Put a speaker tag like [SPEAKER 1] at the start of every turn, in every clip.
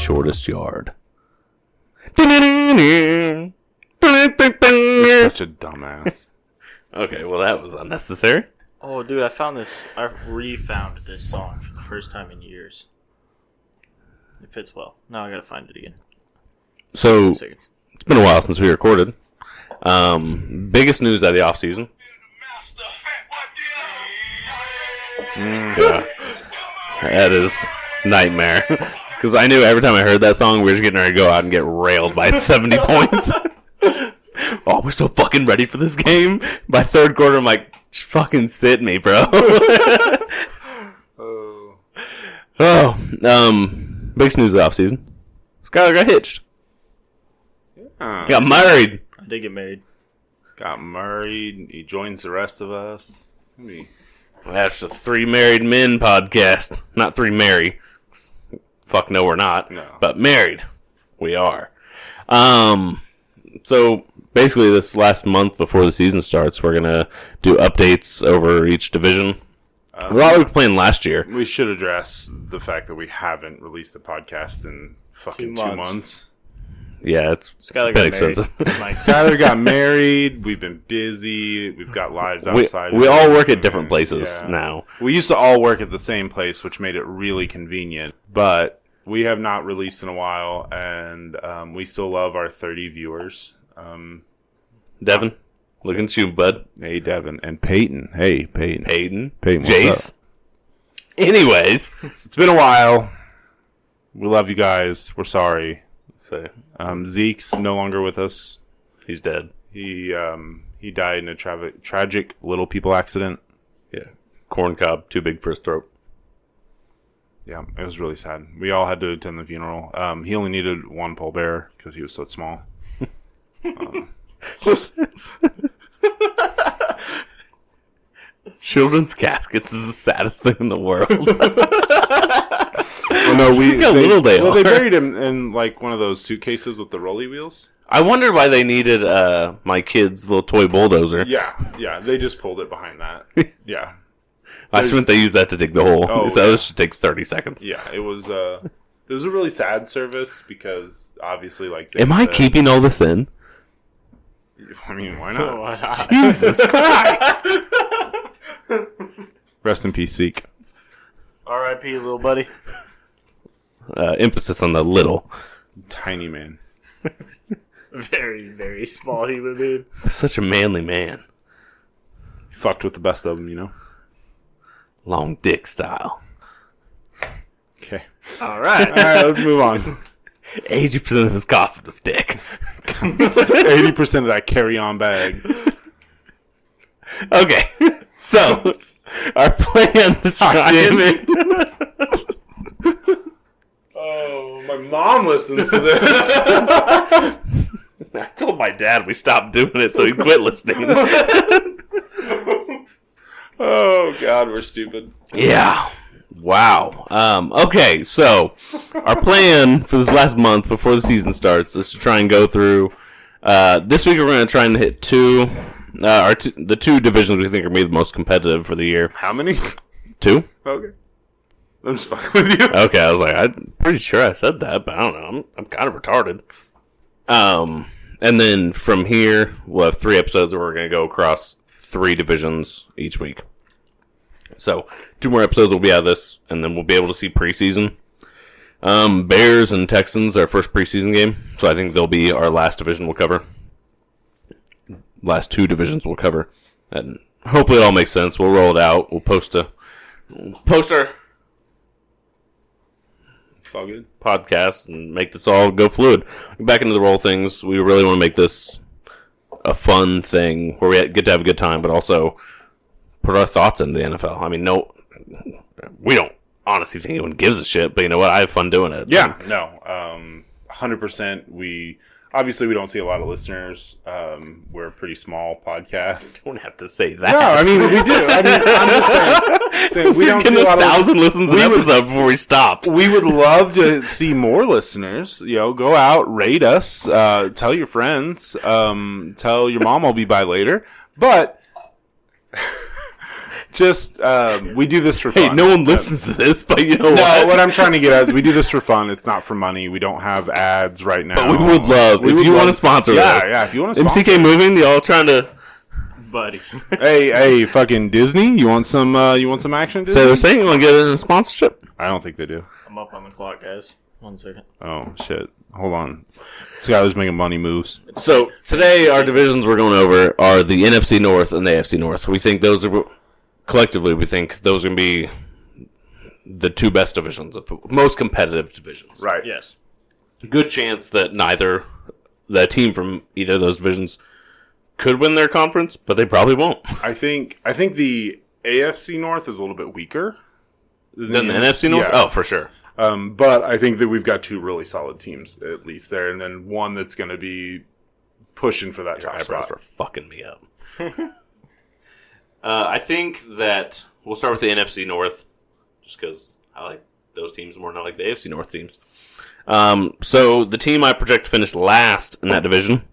[SPEAKER 1] shortest yard.
[SPEAKER 2] You're such a dumbass.
[SPEAKER 1] Okay, well that was unnecessary.
[SPEAKER 3] Oh, dude, I refound this song for the first time in years. It fits well. Now I gotta find it again.
[SPEAKER 1] So,
[SPEAKER 3] 2 seconds.
[SPEAKER 1] it's been a while since we recorded. Biggest news out of the offseason. Yeah. That is nightmare. Because I knew every time I heard that song, we were just getting ready to go out and get railed by 70 points. Oh, we're so fucking ready for this game. By third quarter, I'm like, just fucking sit me, bro. Biggest news of the offseason. Skyler got hitched.
[SPEAKER 2] Yeah.
[SPEAKER 1] Got married.
[SPEAKER 3] I did get married.
[SPEAKER 2] Got married. He joins the rest of us. It's gonna be...
[SPEAKER 1] That's a 3 Married Men podcast. Not 3 Marry. Fuck no, we're not.
[SPEAKER 2] No.
[SPEAKER 1] But married. We are. So, basically this last month before the season starts, we're going to do updates over each division. We're all playing last year.
[SPEAKER 2] We should address the fact that we haven't released a podcast in fucking 2 months.
[SPEAKER 1] Yeah, it's
[SPEAKER 3] Skyler
[SPEAKER 1] been
[SPEAKER 3] got married.
[SPEAKER 1] expensive.
[SPEAKER 2] Skyler got married. We've been busy. We've got lives outside.
[SPEAKER 1] We all work at different places now.
[SPEAKER 2] We used to all work at the same place, which made it really convenient. But we have not released in a while, and we still love our 30 viewers.
[SPEAKER 1] Devin, looking at you, bud.
[SPEAKER 2] Hey, Devin. And Peyton. Hey, Peyton.
[SPEAKER 1] Peyton.
[SPEAKER 2] What's
[SPEAKER 1] Jace.
[SPEAKER 2] up?
[SPEAKER 1] Anyways.
[SPEAKER 2] It's been a while. We love you guys. We're sorry.
[SPEAKER 1] So,
[SPEAKER 2] Zeke's no longer with us.
[SPEAKER 1] he's dead.
[SPEAKER 2] He died in a tragic Little People accident.
[SPEAKER 1] Yeah. Corn cob, too big for his throat.
[SPEAKER 2] Yeah, it was really sad. We all had to attend the funeral. He only needed one pallbearer because he was so small.
[SPEAKER 1] Children's caskets is the saddest thing in the world.
[SPEAKER 2] Well, no,
[SPEAKER 1] Look how little they
[SPEAKER 2] Well,
[SPEAKER 1] are.
[SPEAKER 2] they buried him in like one of those suitcases with the rolly wheels.
[SPEAKER 1] I wonder why they needed my kid's little toy bulldozer.
[SPEAKER 2] Yeah, they just pulled it behind that. Yeah,
[SPEAKER 1] I just meant they used that to dig the hole.
[SPEAKER 2] Oh,
[SPEAKER 1] So
[SPEAKER 2] yeah.
[SPEAKER 1] this should take 30 seconds.
[SPEAKER 2] yeah. It was a really sad service because obviously, like,
[SPEAKER 1] Am I keeping all this in?
[SPEAKER 2] I mean, why not?
[SPEAKER 3] Why not?
[SPEAKER 1] Jesus Christ!
[SPEAKER 2] Rest in peace, Zeke.
[SPEAKER 3] R.I.P. little buddy.
[SPEAKER 1] Emphasis on the little.
[SPEAKER 2] Tiny man.
[SPEAKER 3] Very, very small human being.
[SPEAKER 1] Such a manly man.
[SPEAKER 2] Fucked with the best of them, you know.
[SPEAKER 1] Long dick style.
[SPEAKER 2] Okay.
[SPEAKER 3] All right.
[SPEAKER 2] All right, let's move on.
[SPEAKER 1] 80% of his coffin was dick.
[SPEAKER 2] 80% of that carry-on bag.
[SPEAKER 1] Okay. So, our plan to try and...
[SPEAKER 2] Oh, my mom listens to this.
[SPEAKER 1] I told my dad we stopped doing it, so he quit listening.
[SPEAKER 2] Oh, God, we're stupid.
[SPEAKER 1] Yeah. Wow. Okay, so our plan for this last month before the season starts is to try and go through. This week we're going to try and hit the two divisions we think are maybe the most competitive for the year.
[SPEAKER 2] How many?
[SPEAKER 1] 2?
[SPEAKER 2] Okay. I'm just fucking with you.
[SPEAKER 1] Okay, I was like, I'm pretty sure I said that, but I don't know. I'm kind of retarded. And then from here, we'll have 3 episodes where we're going to go across 3 divisions each week. So, 2 more episodes will be out of this, and then we'll be able to see preseason. Bears and Texans, our first preseason game. So I think they'll be our last division we'll cover. Last 2 divisions we'll cover. And hopefully it all makes sense. We'll roll it out. We'll post our
[SPEAKER 2] It's all good.
[SPEAKER 1] podcast and make this all go fluid. Back into the roll things. We really want to make this a fun thing where we get to have a good time, but also put our thoughts into the NFL. I mean, no, we don't honestly think anyone gives a shit, but you know what? I have fun doing it.
[SPEAKER 2] Yeah, no, 100%. We don't see a lot of listeners. We're a pretty small podcast.
[SPEAKER 1] Don't have to say that.
[SPEAKER 2] No, I mean we do. I mean, I'm just saying we don't see a lot of
[SPEAKER 1] 1,000 listens an episode before we stopped.
[SPEAKER 2] We would love to see more listeners. You know, go out, rate us, tell your friends, tell your mom I'll be by later. But Just we do this for fun.
[SPEAKER 1] Hey, no one listens to this, but you know
[SPEAKER 2] No,
[SPEAKER 1] what?
[SPEAKER 2] what I'm trying to get at is we do this for fun. It's not for money. We don't have ads right now.
[SPEAKER 1] But we would love if you want to sponsor
[SPEAKER 2] Yeah,
[SPEAKER 1] this.
[SPEAKER 2] yeah. If you want to sponsor,
[SPEAKER 1] MCK Moving, y'all trying to
[SPEAKER 3] Buddy.
[SPEAKER 2] hey, fucking Disney. You want some action? Disney?
[SPEAKER 1] say they're saying you want to get in a sponsorship?
[SPEAKER 2] I don't think they do.
[SPEAKER 3] I'm up on the clock, guys. 1 second.
[SPEAKER 2] Oh shit! Hold on. This guy was making money moves.
[SPEAKER 1] So today, our divisions we're going over are the NFC North and the AFC North. We think those are collectively. We think those are going to be the two best divisions, the most competitive divisions.
[SPEAKER 2] Right.
[SPEAKER 3] Yes.
[SPEAKER 1] Good chance that neither the team from either of those divisions could win their conference, but they probably won't.
[SPEAKER 2] I think the AFC North is a little bit weaker
[SPEAKER 1] Than the NFC North?
[SPEAKER 2] Yeah.
[SPEAKER 1] Oh, for sure.
[SPEAKER 2] But I think that we've got two really solid teams at least there, and then one that's going to be pushing for that
[SPEAKER 1] Your
[SPEAKER 2] top
[SPEAKER 1] eyebrows
[SPEAKER 2] spot.
[SPEAKER 1] are fucking me up. I think that we'll start with the NFC North, just because I like those teams more than I like the AFC North teams. So the team I project to finish last in that division.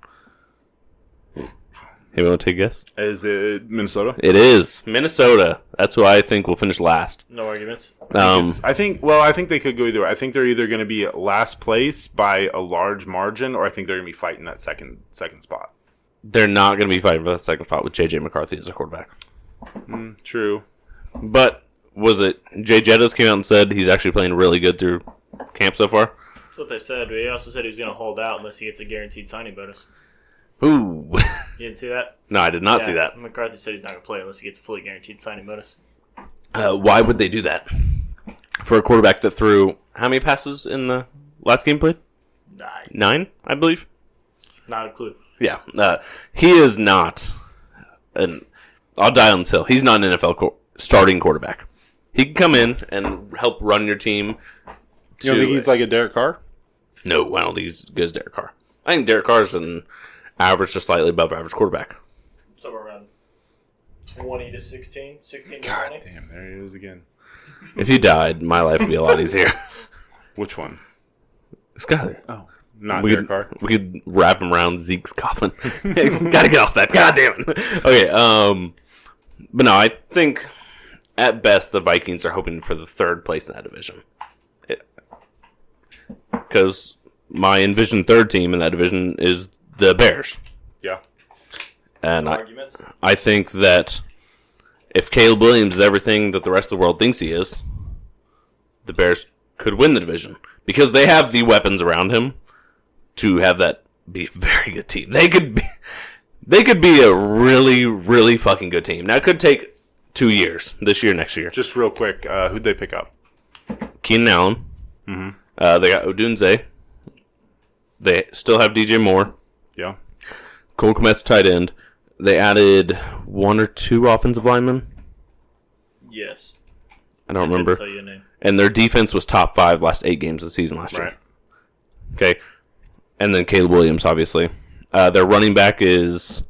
[SPEAKER 1] Anyone want to take a guess?
[SPEAKER 2] Is it Minnesota?
[SPEAKER 1] It is Minnesota. That's who I think will finish last.
[SPEAKER 3] No arguments.
[SPEAKER 2] I think they could go either way. I think they're either going to be at last place by a large margin, or I think they're going to be fighting that second spot.
[SPEAKER 1] They're not going to be fighting for the second spot with J.J. McCarthy as a quarterback.
[SPEAKER 2] True.
[SPEAKER 1] But was it Jay Jettas came out and said he's actually playing really good through camp so far?
[SPEAKER 3] That's what they said. He also said he was going to hold out unless he gets a guaranteed signing bonus.
[SPEAKER 1] Ooh.
[SPEAKER 3] You didn't see that?
[SPEAKER 1] No, I did not
[SPEAKER 3] Yeah,
[SPEAKER 1] see that.
[SPEAKER 3] McCarthy said he's not going to play unless he gets a fully guaranteed signing bonus.
[SPEAKER 1] Why would they do that? For a quarterback that threw how many passes in the last game played? 9, I believe.
[SPEAKER 3] Not a clue.
[SPEAKER 1] Yeah. He is not I'll die on this hill. He's not an NFL starting quarterback. He can come in and help run your team.
[SPEAKER 2] You don't think he's like a Derek Carr?
[SPEAKER 1] No, I don't think he's as good as Derek Carr. I think Derek Carr's an average to slightly above average quarterback.
[SPEAKER 3] Somewhere around 20 to 16, 16 to
[SPEAKER 2] God
[SPEAKER 3] 20.
[SPEAKER 2] damn, there he is again.
[SPEAKER 1] If he died, my life would be a lot easier.
[SPEAKER 2] Which one?
[SPEAKER 1] Skyler.
[SPEAKER 2] Oh, not
[SPEAKER 1] We
[SPEAKER 2] Derek
[SPEAKER 1] could,
[SPEAKER 2] Carr.
[SPEAKER 1] we could wrap him around Zeke's coffin. Gotta get off that. God damn it. Okay, but no, I think at best the Vikings are hoping for the third place in that division. Because my envisioned third team in that division is the Bears.
[SPEAKER 2] Yeah.
[SPEAKER 1] And
[SPEAKER 3] No arguments.
[SPEAKER 1] I think that if Caleb Williams is everything that the rest of the world thinks he is, the Bears could win the division. Because they have the weapons around him to have that be a very good team. They could be a really, really fucking good team. Now, it could take 2 years. This year, next year.
[SPEAKER 2] Just real quick, who'd they pick up?
[SPEAKER 1] Keenan Allen. Mm-hmm. They got Odunze. They still have DJ Moore.
[SPEAKER 2] Yeah.
[SPEAKER 1] Cole Kmet's tight end. They added 1 or 2 offensive linemen.
[SPEAKER 3] Yes.
[SPEAKER 1] I don't
[SPEAKER 3] Didn't
[SPEAKER 1] remember.
[SPEAKER 3] tell you a name.
[SPEAKER 1] And their defense was top 5 last 8 games of the season last year.
[SPEAKER 2] Right.
[SPEAKER 1] Okay. And then Caleb Williams, obviously. Their running back is...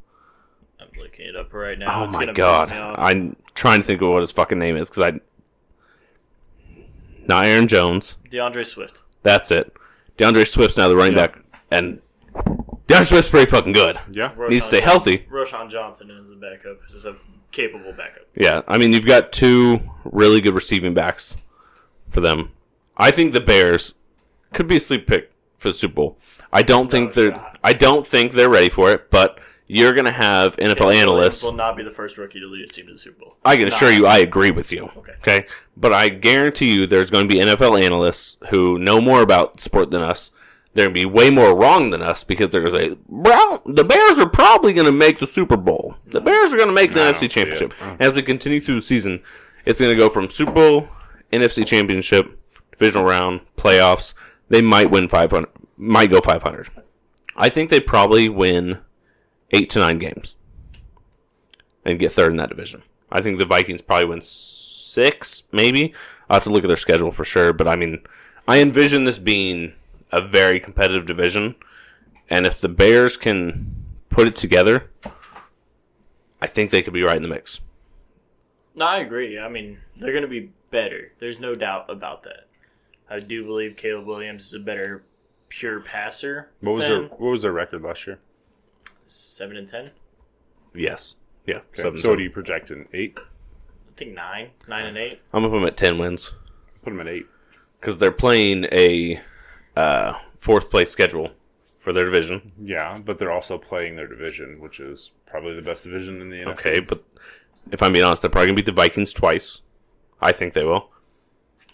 [SPEAKER 3] I'm looking it up right now.
[SPEAKER 1] Oh
[SPEAKER 3] It's
[SPEAKER 1] my
[SPEAKER 3] gonna
[SPEAKER 1] god.
[SPEAKER 3] piss me off.
[SPEAKER 1] I'm trying to think of what his fucking name is, because Not Aaron Jones.
[SPEAKER 3] DeAndre Swift.
[SPEAKER 1] That's it. DeAndre Swift's now the running
[SPEAKER 2] Yeah.
[SPEAKER 1] back. And DeAndre Swift's pretty fucking good.
[SPEAKER 2] Yeah.
[SPEAKER 1] Needs to stay healthy.
[SPEAKER 3] Roshan Johnson is a backup. Is a capable backup.
[SPEAKER 1] Yeah, I mean, you've got 2 really good receiving backs for them. I think the Bears could be a sleep pick for the Super Bowl. I don't think they're ready for it, but you're going to have NFL analysts.
[SPEAKER 3] Will not be the first rookie to lead his team to the Super Bowl.
[SPEAKER 1] I can assure you I agree with you.
[SPEAKER 3] Okay.
[SPEAKER 1] But I guarantee you there's going to be NFL analysts who know more about sport than us. They're going to be way more wrong than us because they're going to say, "Bro, the Bears are probably going to make the Super Bowl. The Bears are going to make the
[SPEAKER 2] I
[SPEAKER 1] NFC
[SPEAKER 2] don't see it.
[SPEAKER 1] Championship." As we continue through the season, it's going to go from Super Bowl, NFC Championship, divisional round, playoffs. They might win 500, might go 500. I think they probably win 8 to 9 games and get third in that division. I think the Vikings probably win 6, maybe. I'll have to look at their schedule for sure, but I mean, I envision this being a very competitive division, and if the Bears can put it together, I think they could be right in the mix.
[SPEAKER 3] No, I agree. I mean, they're going to be better. There's no doubt about that. I do believe Caleb Williams is a better pure passer.
[SPEAKER 2] What
[SPEAKER 3] than
[SPEAKER 2] was their record last year?
[SPEAKER 3] 7-10.
[SPEAKER 1] Yes. Yeah.
[SPEAKER 2] Okay. So what do you project in 8?
[SPEAKER 3] think 9-8.
[SPEAKER 1] I'm gonna put them at 10 wins
[SPEAKER 2] Put them at 8.
[SPEAKER 1] because they're playing a fourth place schedule for their division.
[SPEAKER 2] Yeah, but they're also playing their division, which is probably the best division in the NFC.
[SPEAKER 1] Okay, but if I'm being honest, they're probably gonna beat the Vikings twice. I think they will.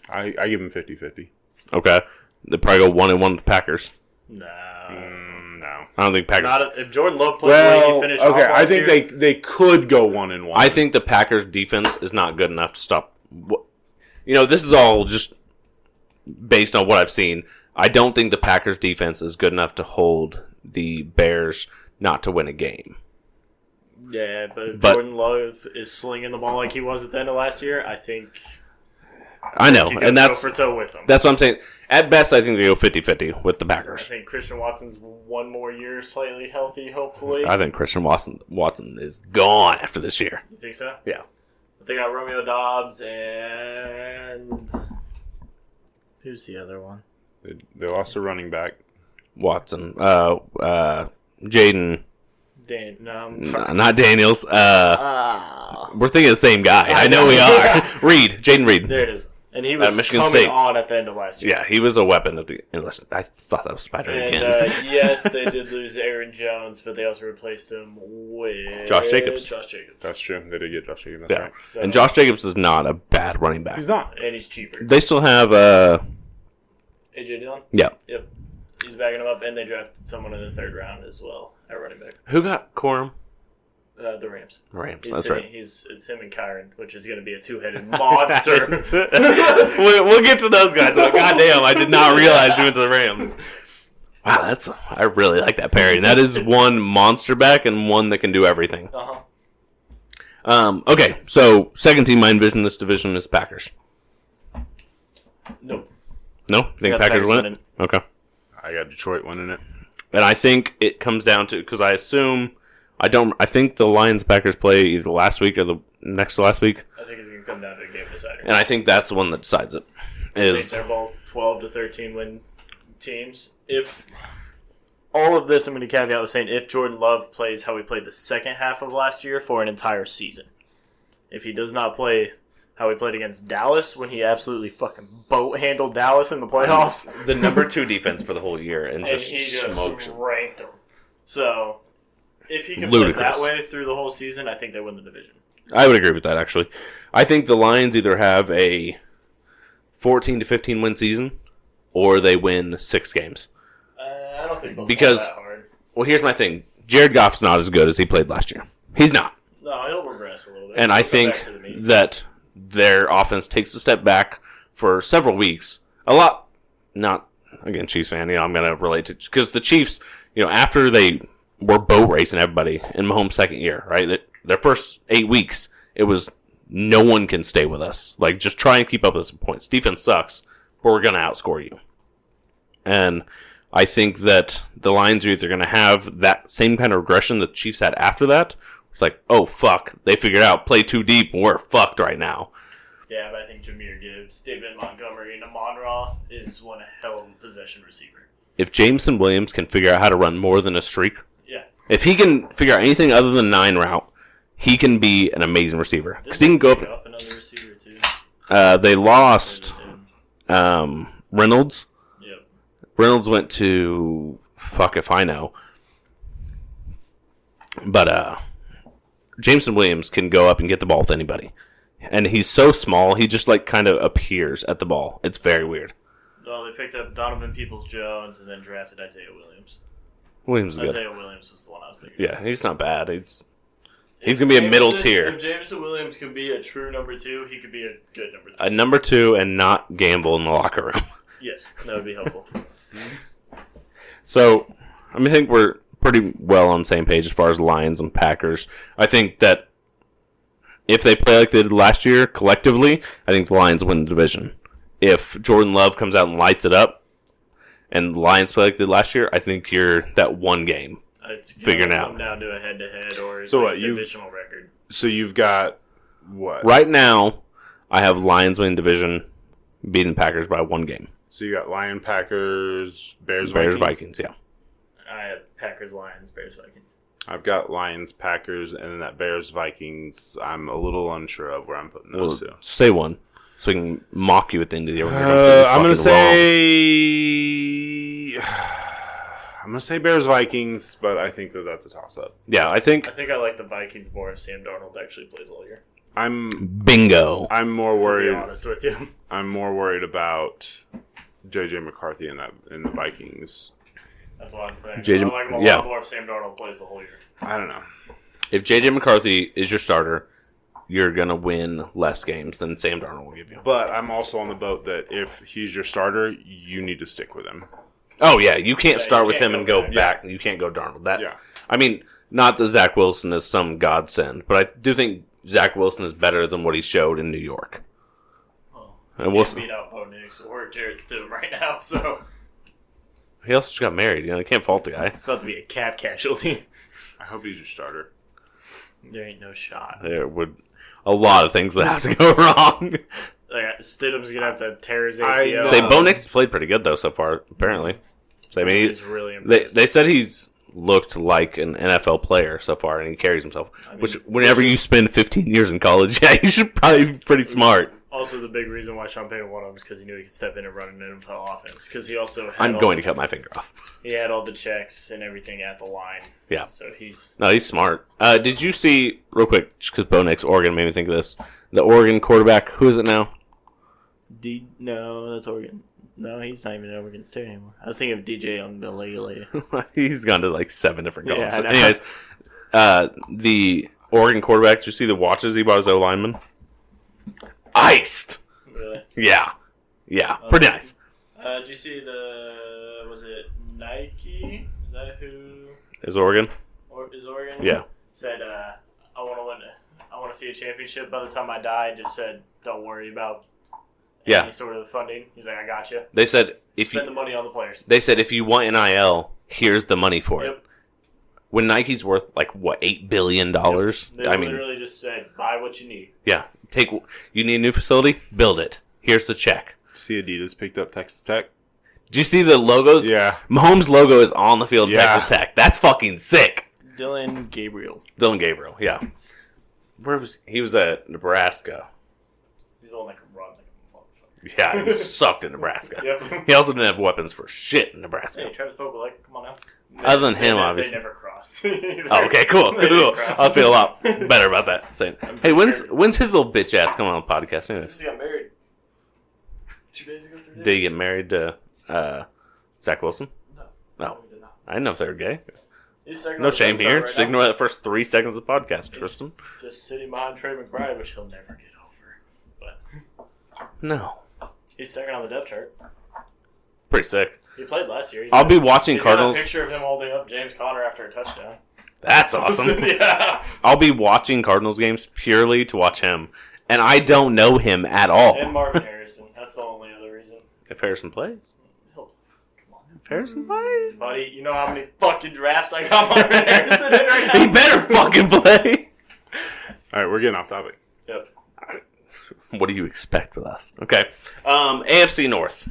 [SPEAKER 2] I give them 50-50.
[SPEAKER 1] Okay, they probably go 1-1 with the Packers.
[SPEAKER 3] No.
[SPEAKER 2] No.
[SPEAKER 1] I don't think Packers.
[SPEAKER 3] If Jordan Love played the way he finished off
[SPEAKER 2] okay. I
[SPEAKER 3] last
[SPEAKER 2] think
[SPEAKER 3] year,
[SPEAKER 2] they could go 1-1.
[SPEAKER 1] I think the Packers defense is not good enough to stop. This is all just based on what I've seen. I don't think the Packers defense is good enough to hold the Bears not to win a game.
[SPEAKER 3] Yeah, but if
[SPEAKER 1] But-
[SPEAKER 3] Jordan Love is slinging the ball like he was at the end of last year, I think
[SPEAKER 1] I know,
[SPEAKER 3] you
[SPEAKER 1] and
[SPEAKER 3] can
[SPEAKER 1] that's
[SPEAKER 3] go for toe with him.
[SPEAKER 1] what I'm saying. At best, I think they go 50-50 with the
[SPEAKER 3] I
[SPEAKER 1] Packers.
[SPEAKER 3] think Christian Watson's one more year slightly healthy, hopefully.
[SPEAKER 1] I think Christian Watson is gone after this year.
[SPEAKER 3] You think so?
[SPEAKER 1] Yeah.
[SPEAKER 3] But they got Romeo Dobbs and who's the other one?
[SPEAKER 2] They lost a running back.
[SPEAKER 1] Watson, Jaden, not Daniels. We're thinking of the same guy. I know we are. Jaden Reed.
[SPEAKER 3] There it is. And he was
[SPEAKER 1] Michigan
[SPEAKER 3] coming
[SPEAKER 1] State.
[SPEAKER 3] on at the end of last year.
[SPEAKER 1] Yeah, he was a weapon at the. I thought that was Spider
[SPEAKER 3] And
[SPEAKER 1] again.
[SPEAKER 3] yes, they did lose Aaron Jones, but they also replaced him with
[SPEAKER 1] Josh Jacobs.
[SPEAKER 2] That's true. They did get Josh Jacobs. That's
[SPEAKER 1] Yeah,
[SPEAKER 2] right.
[SPEAKER 3] So,
[SPEAKER 1] and Josh Jacobs is not a bad running back.
[SPEAKER 2] He's not.
[SPEAKER 3] and he's cheaper.
[SPEAKER 1] They still have
[SPEAKER 3] AJ Dillon.
[SPEAKER 1] yeah.
[SPEAKER 3] Yep, he's backing him up, and they drafted someone in the third round as well at running back.
[SPEAKER 1] Who got Corum?
[SPEAKER 3] The Rams.
[SPEAKER 1] Rams.
[SPEAKER 3] He's
[SPEAKER 1] That's
[SPEAKER 3] sitting-
[SPEAKER 1] right.
[SPEAKER 3] It's him and Kyron, which is going to be a two-headed monster.
[SPEAKER 1] we'll get to those guys. But goddamn, I did not realize he went to the Rams. Wow, I really like that pairing. That is one monster back and one that can do everything.
[SPEAKER 3] Uh-huh.
[SPEAKER 1] Okay, so second team I envision this division is Packers.
[SPEAKER 3] Nope.
[SPEAKER 1] No, you
[SPEAKER 3] got
[SPEAKER 1] think
[SPEAKER 3] the
[SPEAKER 1] Packers
[SPEAKER 3] Packers
[SPEAKER 1] win
[SPEAKER 3] winning.
[SPEAKER 1] it? Okay,
[SPEAKER 2] I got Detroit winning it.
[SPEAKER 1] and I think it comes down to because I assume I think the Lions Packers play either last week or the next to last week,
[SPEAKER 3] I think it's going to come down to a game decider.
[SPEAKER 1] and I think that's the one that decides it.
[SPEAKER 3] I think
[SPEAKER 1] Is
[SPEAKER 3] they're both 12 to 13 win teams. If all of this, I'm going to caveat with saying if Jordan Love plays how he played the second half of last year for an entire season. If he does not play how he played against Dallas when he absolutely fucking boat handled Dallas in the playoffs,
[SPEAKER 1] the number 2 defense for the whole year and
[SPEAKER 3] and
[SPEAKER 1] just
[SPEAKER 3] he just
[SPEAKER 1] smokes.
[SPEAKER 3] ranked them. So if he can
[SPEAKER 1] Ludicrous.
[SPEAKER 3] play that way through the whole season, I think they win the division.
[SPEAKER 1] I would agree with that, actually. I think the Lions either have a 14 to 15 win season or they win 6 games.
[SPEAKER 3] I don't think they'll
[SPEAKER 1] Because-
[SPEAKER 3] fall that hard.
[SPEAKER 1] Well, here's my thing. Jared Goff's not as good as he played last year. He's not.
[SPEAKER 3] No, he'll regress a little bit.
[SPEAKER 1] And I
[SPEAKER 3] He'll go
[SPEAKER 1] think
[SPEAKER 3] back to the means.
[SPEAKER 1] that their offense takes a step back for several weeks. A lot, not, again, Chiefs fan, I'm going to relate to, because the Chiefs, after they were boat racing everybody in Mahomes' second year, right? Their first 8 weeks, it was no one can stay with us. Like, just try and keep up with some points. Defense sucks, but we're going to outscore you. And I think that the Lions are either going to have that same kind of regression the Chiefs had after that. It's like, oh, fuck. They figured out play too deep and we're fucked right now.
[SPEAKER 3] Yeah, but I think Jameer Gibbs, David Montgomery, and Amon-Ra is one hell of a possession receiver.
[SPEAKER 1] If Jameson Williams can figure out how to run more than a streak,
[SPEAKER 3] Yeah.
[SPEAKER 1] if he can figure out anything other than 9 route, he can be an amazing receiver. Because he can go
[SPEAKER 3] Pick
[SPEAKER 1] up.
[SPEAKER 3] up another receiver, too.
[SPEAKER 1] They lost
[SPEAKER 3] And-
[SPEAKER 1] Reynolds.
[SPEAKER 3] Yep.
[SPEAKER 1] Reynolds went to fuck if I know. But Jameson Williams can go up and get the ball with anybody. And he's so small, he just kind of appears at the ball. It's very weird.
[SPEAKER 3] Well, they picked up Donovan Peoples-Jones and then drafted Isaiah Williams.
[SPEAKER 1] Williams is good.
[SPEAKER 3] Isaiah Williams was the one I was thinking.
[SPEAKER 1] Yeah, he's not bad. He's going to be a middle tier.
[SPEAKER 3] If Jameson Williams could be a true number 2, he could be a good number 3.
[SPEAKER 1] A number 2 and not gamble in the locker room.
[SPEAKER 3] Yes, that would be helpful.
[SPEAKER 1] So, I think we're pretty well on the same page as far as Lions and Packers. I think that if they play like they did last year collectively, I think the Lions win the division. If Jordan Love comes out and lights it up and the Lions play like they did last year, I think you're that one game.
[SPEAKER 3] It's
[SPEAKER 1] Figuring
[SPEAKER 3] gonna
[SPEAKER 1] out.
[SPEAKER 3] come down to a head-to-head or
[SPEAKER 2] So what,
[SPEAKER 3] divisional record.
[SPEAKER 2] So you've got what?
[SPEAKER 1] Right now, I have Lions winning division, beating Packers by 1 game.
[SPEAKER 2] So you got Lion, Packers, Bears,
[SPEAKER 1] Bears,
[SPEAKER 2] Vikings.
[SPEAKER 1] Vikings, yeah.
[SPEAKER 3] I have Packers, Lions, Bears, Vikings.
[SPEAKER 2] I've got Lions, Packers, and then that Bears, Vikings. I'm a little unsure of where I'm putting
[SPEAKER 1] Well,
[SPEAKER 2] those two.
[SPEAKER 1] say one, so we can mock you at the end of the year. When you're
[SPEAKER 2] I'm gonna say Bears, Vikings, but I think that's a toss up.
[SPEAKER 1] Yeah, I think
[SPEAKER 3] I like the Vikings more if Sam Darnold actually plays all year.
[SPEAKER 1] bingo.
[SPEAKER 2] I'm more
[SPEAKER 3] To be
[SPEAKER 2] worried.
[SPEAKER 3] honest with you.
[SPEAKER 2] I'm more worried about JJ McCarthy in the Vikings.
[SPEAKER 3] That's what I'm saying.
[SPEAKER 1] JJ
[SPEAKER 3] I like him a
[SPEAKER 1] yeah.
[SPEAKER 3] lot more if Sam Darnold plays the whole year.
[SPEAKER 2] I don't know.
[SPEAKER 1] If JJ McCarthy is your starter, you're gonna win less games than Sam Darnold will give you.
[SPEAKER 2] But I'm also on the boat that if he's your starter, you need to stick with him.
[SPEAKER 1] Oh yeah, you can't
[SPEAKER 3] Yeah,
[SPEAKER 1] start
[SPEAKER 3] you
[SPEAKER 1] with
[SPEAKER 3] can't
[SPEAKER 1] him and
[SPEAKER 3] go
[SPEAKER 1] go
[SPEAKER 3] back.
[SPEAKER 1] back. You can't go Darnold. That
[SPEAKER 2] Yeah.
[SPEAKER 1] I mean, not that Zach Wilson is some godsend, but I do think Zach Wilson is better than what he showed in New York.
[SPEAKER 3] Oh,
[SPEAKER 1] And
[SPEAKER 3] can't
[SPEAKER 1] Wilson,
[SPEAKER 3] beat out Bo Nix or Jared Stidham right now, so
[SPEAKER 1] he also just got married. You know, you can't fault the guy.
[SPEAKER 3] it's about to be a cap casualty.
[SPEAKER 2] I hope he's your starter.
[SPEAKER 3] There ain't no shot.
[SPEAKER 1] There would a lot of things that have to go wrong.
[SPEAKER 3] Like, Stidham's gonna have to tear his
[SPEAKER 2] I
[SPEAKER 3] ACL.
[SPEAKER 1] Say Bo Nix has played pretty good though so far. Apparently, so, I mean,
[SPEAKER 3] He's really
[SPEAKER 1] they
[SPEAKER 3] impressive.
[SPEAKER 1] said he's looked like an NFL player so far, and he carries himself.
[SPEAKER 3] I mean,
[SPEAKER 1] Which, whenever you spend 15 years in college, yeah, you should probably be pretty smart.
[SPEAKER 3] Also, the big reason why Sean Payton won him is because he knew he could step in and run an NFL offense. Because he also had
[SPEAKER 1] I'm
[SPEAKER 3] all
[SPEAKER 1] going to
[SPEAKER 3] the-
[SPEAKER 1] cut my finger off.
[SPEAKER 3] He had all the checks and everything at the line.
[SPEAKER 1] Yeah.
[SPEAKER 3] So he's
[SPEAKER 1] No, he's smart. Did you see, real quick, just because Bo Nix, Oregon made me think of this, the Oregon quarterback, who is it now?
[SPEAKER 3] No, that's Oregon. No, he's not even at Oregon State anymore. I was thinking of DJ Uiagalelei.
[SPEAKER 1] He's gone to like 7 different
[SPEAKER 3] Yeah,
[SPEAKER 1] colleges.
[SPEAKER 3] I know.
[SPEAKER 1] Anyways, the Oregon quarterback, did you see the watches he bought his O-lineman? Iced!
[SPEAKER 3] Really?
[SPEAKER 1] Yeah. Yeah, pretty nice.
[SPEAKER 3] Did you see was it Nike? Is that who?
[SPEAKER 1] Is Oregon?
[SPEAKER 3] Or is Oregon?
[SPEAKER 1] Yeah.
[SPEAKER 3] Said, I want to win. I want to see a championship by the time I die. Just said, don't worry about
[SPEAKER 1] Yeah.
[SPEAKER 3] any sort of funding. He's like, I got you.
[SPEAKER 1] They said if
[SPEAKER 3] Spend the
[SPEAKER 1] you
[SPEAKER 3] money on the players.
[SPEAKER 1] they said if you want NIL, here's the money for it.
[SPEAKER 3] Yep.
[SPEAKER 1] When Nike's worth like what, $8 billion?
[SPEAKER 3] They
[SPEAKER 1] I mean,
[SPEAKER 3] literally just said, buy what you need.
[SPEAKER 1] yeah. You need a new facility? Build it. Here's the check.
[SPEAKER 2] See, Adidas picked up Texas Tech.
[SPEAKER 1] Did you see the logo?
[SPEAKER 2] Yeah.
[SPEAKER 1] Mahomes' logo is on the field of
[SPEAKER 2] Yeah.
[SPEAKER 1] Texas Tech. That's fucking sick.
[SPEAKER 3] Dylan Gabriel.
[SPEAKER 1] Dylan Gabriel, yeah. Where was he? Was at Nebraska.
[SPEAKER 3] He's the one that can run like a motherfucker.
[SPEAKER 1] Yeah, he sucked in Nebraska.
[SPEAKER 3] Yep.
[SPEAKER 1] He also didn't have weapons for shit in Nebraska.
[SPEAKER 3] Hey, Travis Vogelbach, come on now.
[SPEAKER 1] Other than him,
[SPEAKER 3] they,
[SPEAKER 1] obviously.
[SPEAKER 3] They never crossed.
[SPEAKER 1] Oh, okay, cool.
[SPEAKER 3] They didn't
[SPEAKER 1] Cool.
[SPEAKER 3] cross.
[SPEAKER 1] I'll feel a lot better about that. Saying, hey, when's his little bitch ass coming on the podcast?
[SPEAKER 3] He
[SPEAKER 1] Anyways,
[SPEAKER 3] just got married 2 days ago. 3 days
[SPEAKER 1] did he get married to Zach Wilson?
[SPEAKER 3] No.
[SPEAKER 1] No.
[SPEAKER 3] He did not.
[SPEAKER 1] I didn't know if they were gay.
[SPEAKER 3] He's second
[SPEAKER 1] No
[SPEAKER 3] on the
[SPEAKER 1] shame
[SPEAKER 3] depth
[SPEAKER 1] here.
[SPEAKER 3] chart
[SPEAKER 1] Just
[SPEAKER 3] right
[SPEAKER 1] ignore that first 3 seconds of the podcast, Tristan.
[SPEAKER 3] now. Just sitting behind Trey McBride, which he'll never get over. But
[SPEAKER 1] No.
[SPEAKER 3] he's second on the depth chart.
[SPEAKER 1] Pretty sick.
[SPEAKER 3] He played last year.
[SPEAKER 1] I'll be watching
[SPEAKER 3] He's got a
[SPEAKER 1] Cardinals.
[SPEAKER 3] picture of him holding up James Conner after a touchdown.
[SPEAKER 1] That's awesome.
[SPEAKER 3] Yeah.
[SPEAKER 1] I'll be watching Cardinals games purely to watch him. And I don't know him at all.
[SPEAKER 3] And Marvin Harrison. That's the only other reason.
[SPEAKER 1] If Harrison plays.
[SPEAKER 3] He'll, come on.
[SPEAKER 1] If Harrison plays.
[SPEAKER 3] Buddy, you know how many fucking drafts I got Marvin Harrison in right now?
[SPEAKER 1] He better fucking play.
[SPEAKER 2] All right, we're getting off topic.
[SPEAKER 3] Yep.
[SPEAKER 1] What do you expect with us? Okay. AFC North.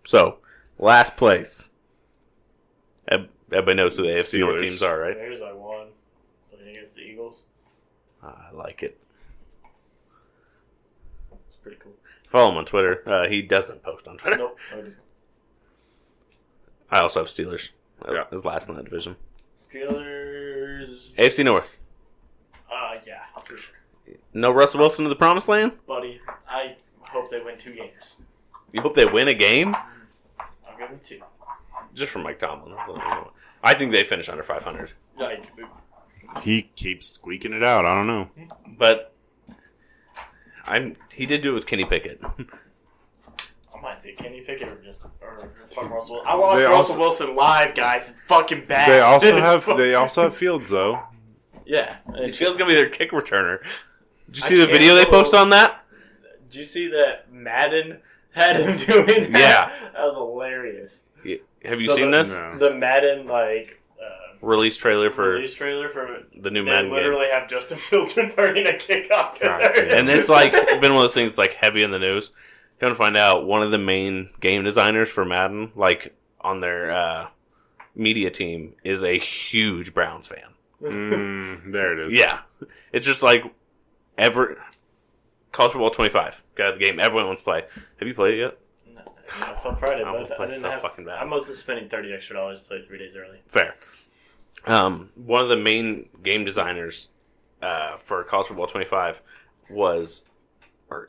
[SPEAKER 1] So, last place. Everybody knows who the AFC North
[SPEAKER 2] Steelers.
[SPEAKER 1] teams are, right?
[SPEAKER 3] Here's I won. Playing against the Eagles.
[SPEAKER 1] I like it.
[SPEAKER 3] It's pretty cool.
[SPEAKER 1] Follow him on Twitter. He doesn't post on Twitter.
[SPEAKER 3] Nope. No, it isn't.
[SPEAKER 1] I also have Steelers.
[SPEAKER 2] Yeah.
[SPEAKER 1] As last in that division.
[SPEAKER 3] Steelers.
[SPEAKER 1] AFC North.
[SPEAKER 3] Yeah, for sure.
[SPEAKER 1] No Russell Wilson to the promised land?
[SPEAKER 3] Buddy, I hope they win 2 games.
[SPEAKER 1] You hope they win a game?
[SPEAKER 3] I'll give them 2.
[SPEAKER 1] Just for Mike Tomlin. That's all I know. I think they finish under 500.
[SPEAKER 3] Like,
[SPEAKER 2] He keeps squeaking it out. I don't know.
[SPEAKER 1] But he did do it with Kenny Pickett.
[SPEAKER 3] I might take Kenny Pickett or fucking Russell Wilson. I watched
[SPEAKER 2] They
[SPEAKER 3] Russell
[SPEAKER 2] also-
[SPEAKER 3] Wilson live, guys. It's fucking bad.
[SPEAKER 2] They also
[SPEAKER 3] It's
[SPEAKER 2] have
[SPEAKER 3] fucking-
[SPEAKER 2] Fields though.
[SPEAKER 3] Yeah.
[SPEAKER 1] It feels gonna be their kick returner. Did you
[SPEAKER 3] I
[SPEAKER 1] see the
[SPEAKER 3] can't
[SPEAKER 1] video they
[SPEAKER 3] go-
[SPEAKER 1] posted on that?
[SPEAKER 3] Did you see that Madden had him doing that?
[SPEAKER 1] Yeah.
[SPEAKER 3] That was hilarious.
[SPEAKER 1] Have you
[SPEAKER 3] So
[SPEAKER 1] seen
[SPEAKER 3] the-
[SPEAKER 1] this?
[SPEAKER 2] No.
[SPEAKER 3] The Madden,
[SPEAKER 1] Release trailer for
[SPEAKER 3] release trailer for
[SPEAKER 1] the new
[SPEAKER 3] they
[SPEAKER 1] Madden game.
[SPEAKER 3] literally have Justin Fields returning a kickoff.
[SPEAKER 2] God damn.
[SPEAKER 1] And it's like been one of those things like heavy in the news. Come to find out, one of the main game designers for Madden, like on their media team is a huge Browns fan.
[SPEAKER 2] There it is.
[SPEAKER 1] Yeah. It's just like College Football 25. Got the game everyone wants to play. Have you played it yet?
[SPEAKER 3] No, it's on Friday,
[SPEAKER 1] I
[SPEAKER 3] but I
[SPEAKER 1] play
[SPEAKER 3] didn't
[SPEAKER 1] so
[SPEAKER 3] have.
[SPEAKER 1] fucking bad.
[SPEAKER 3] I wasn't spending $30 extra to play 3 days early.
[SPEAKER 1] Fair. One of the main game designers for College Football 25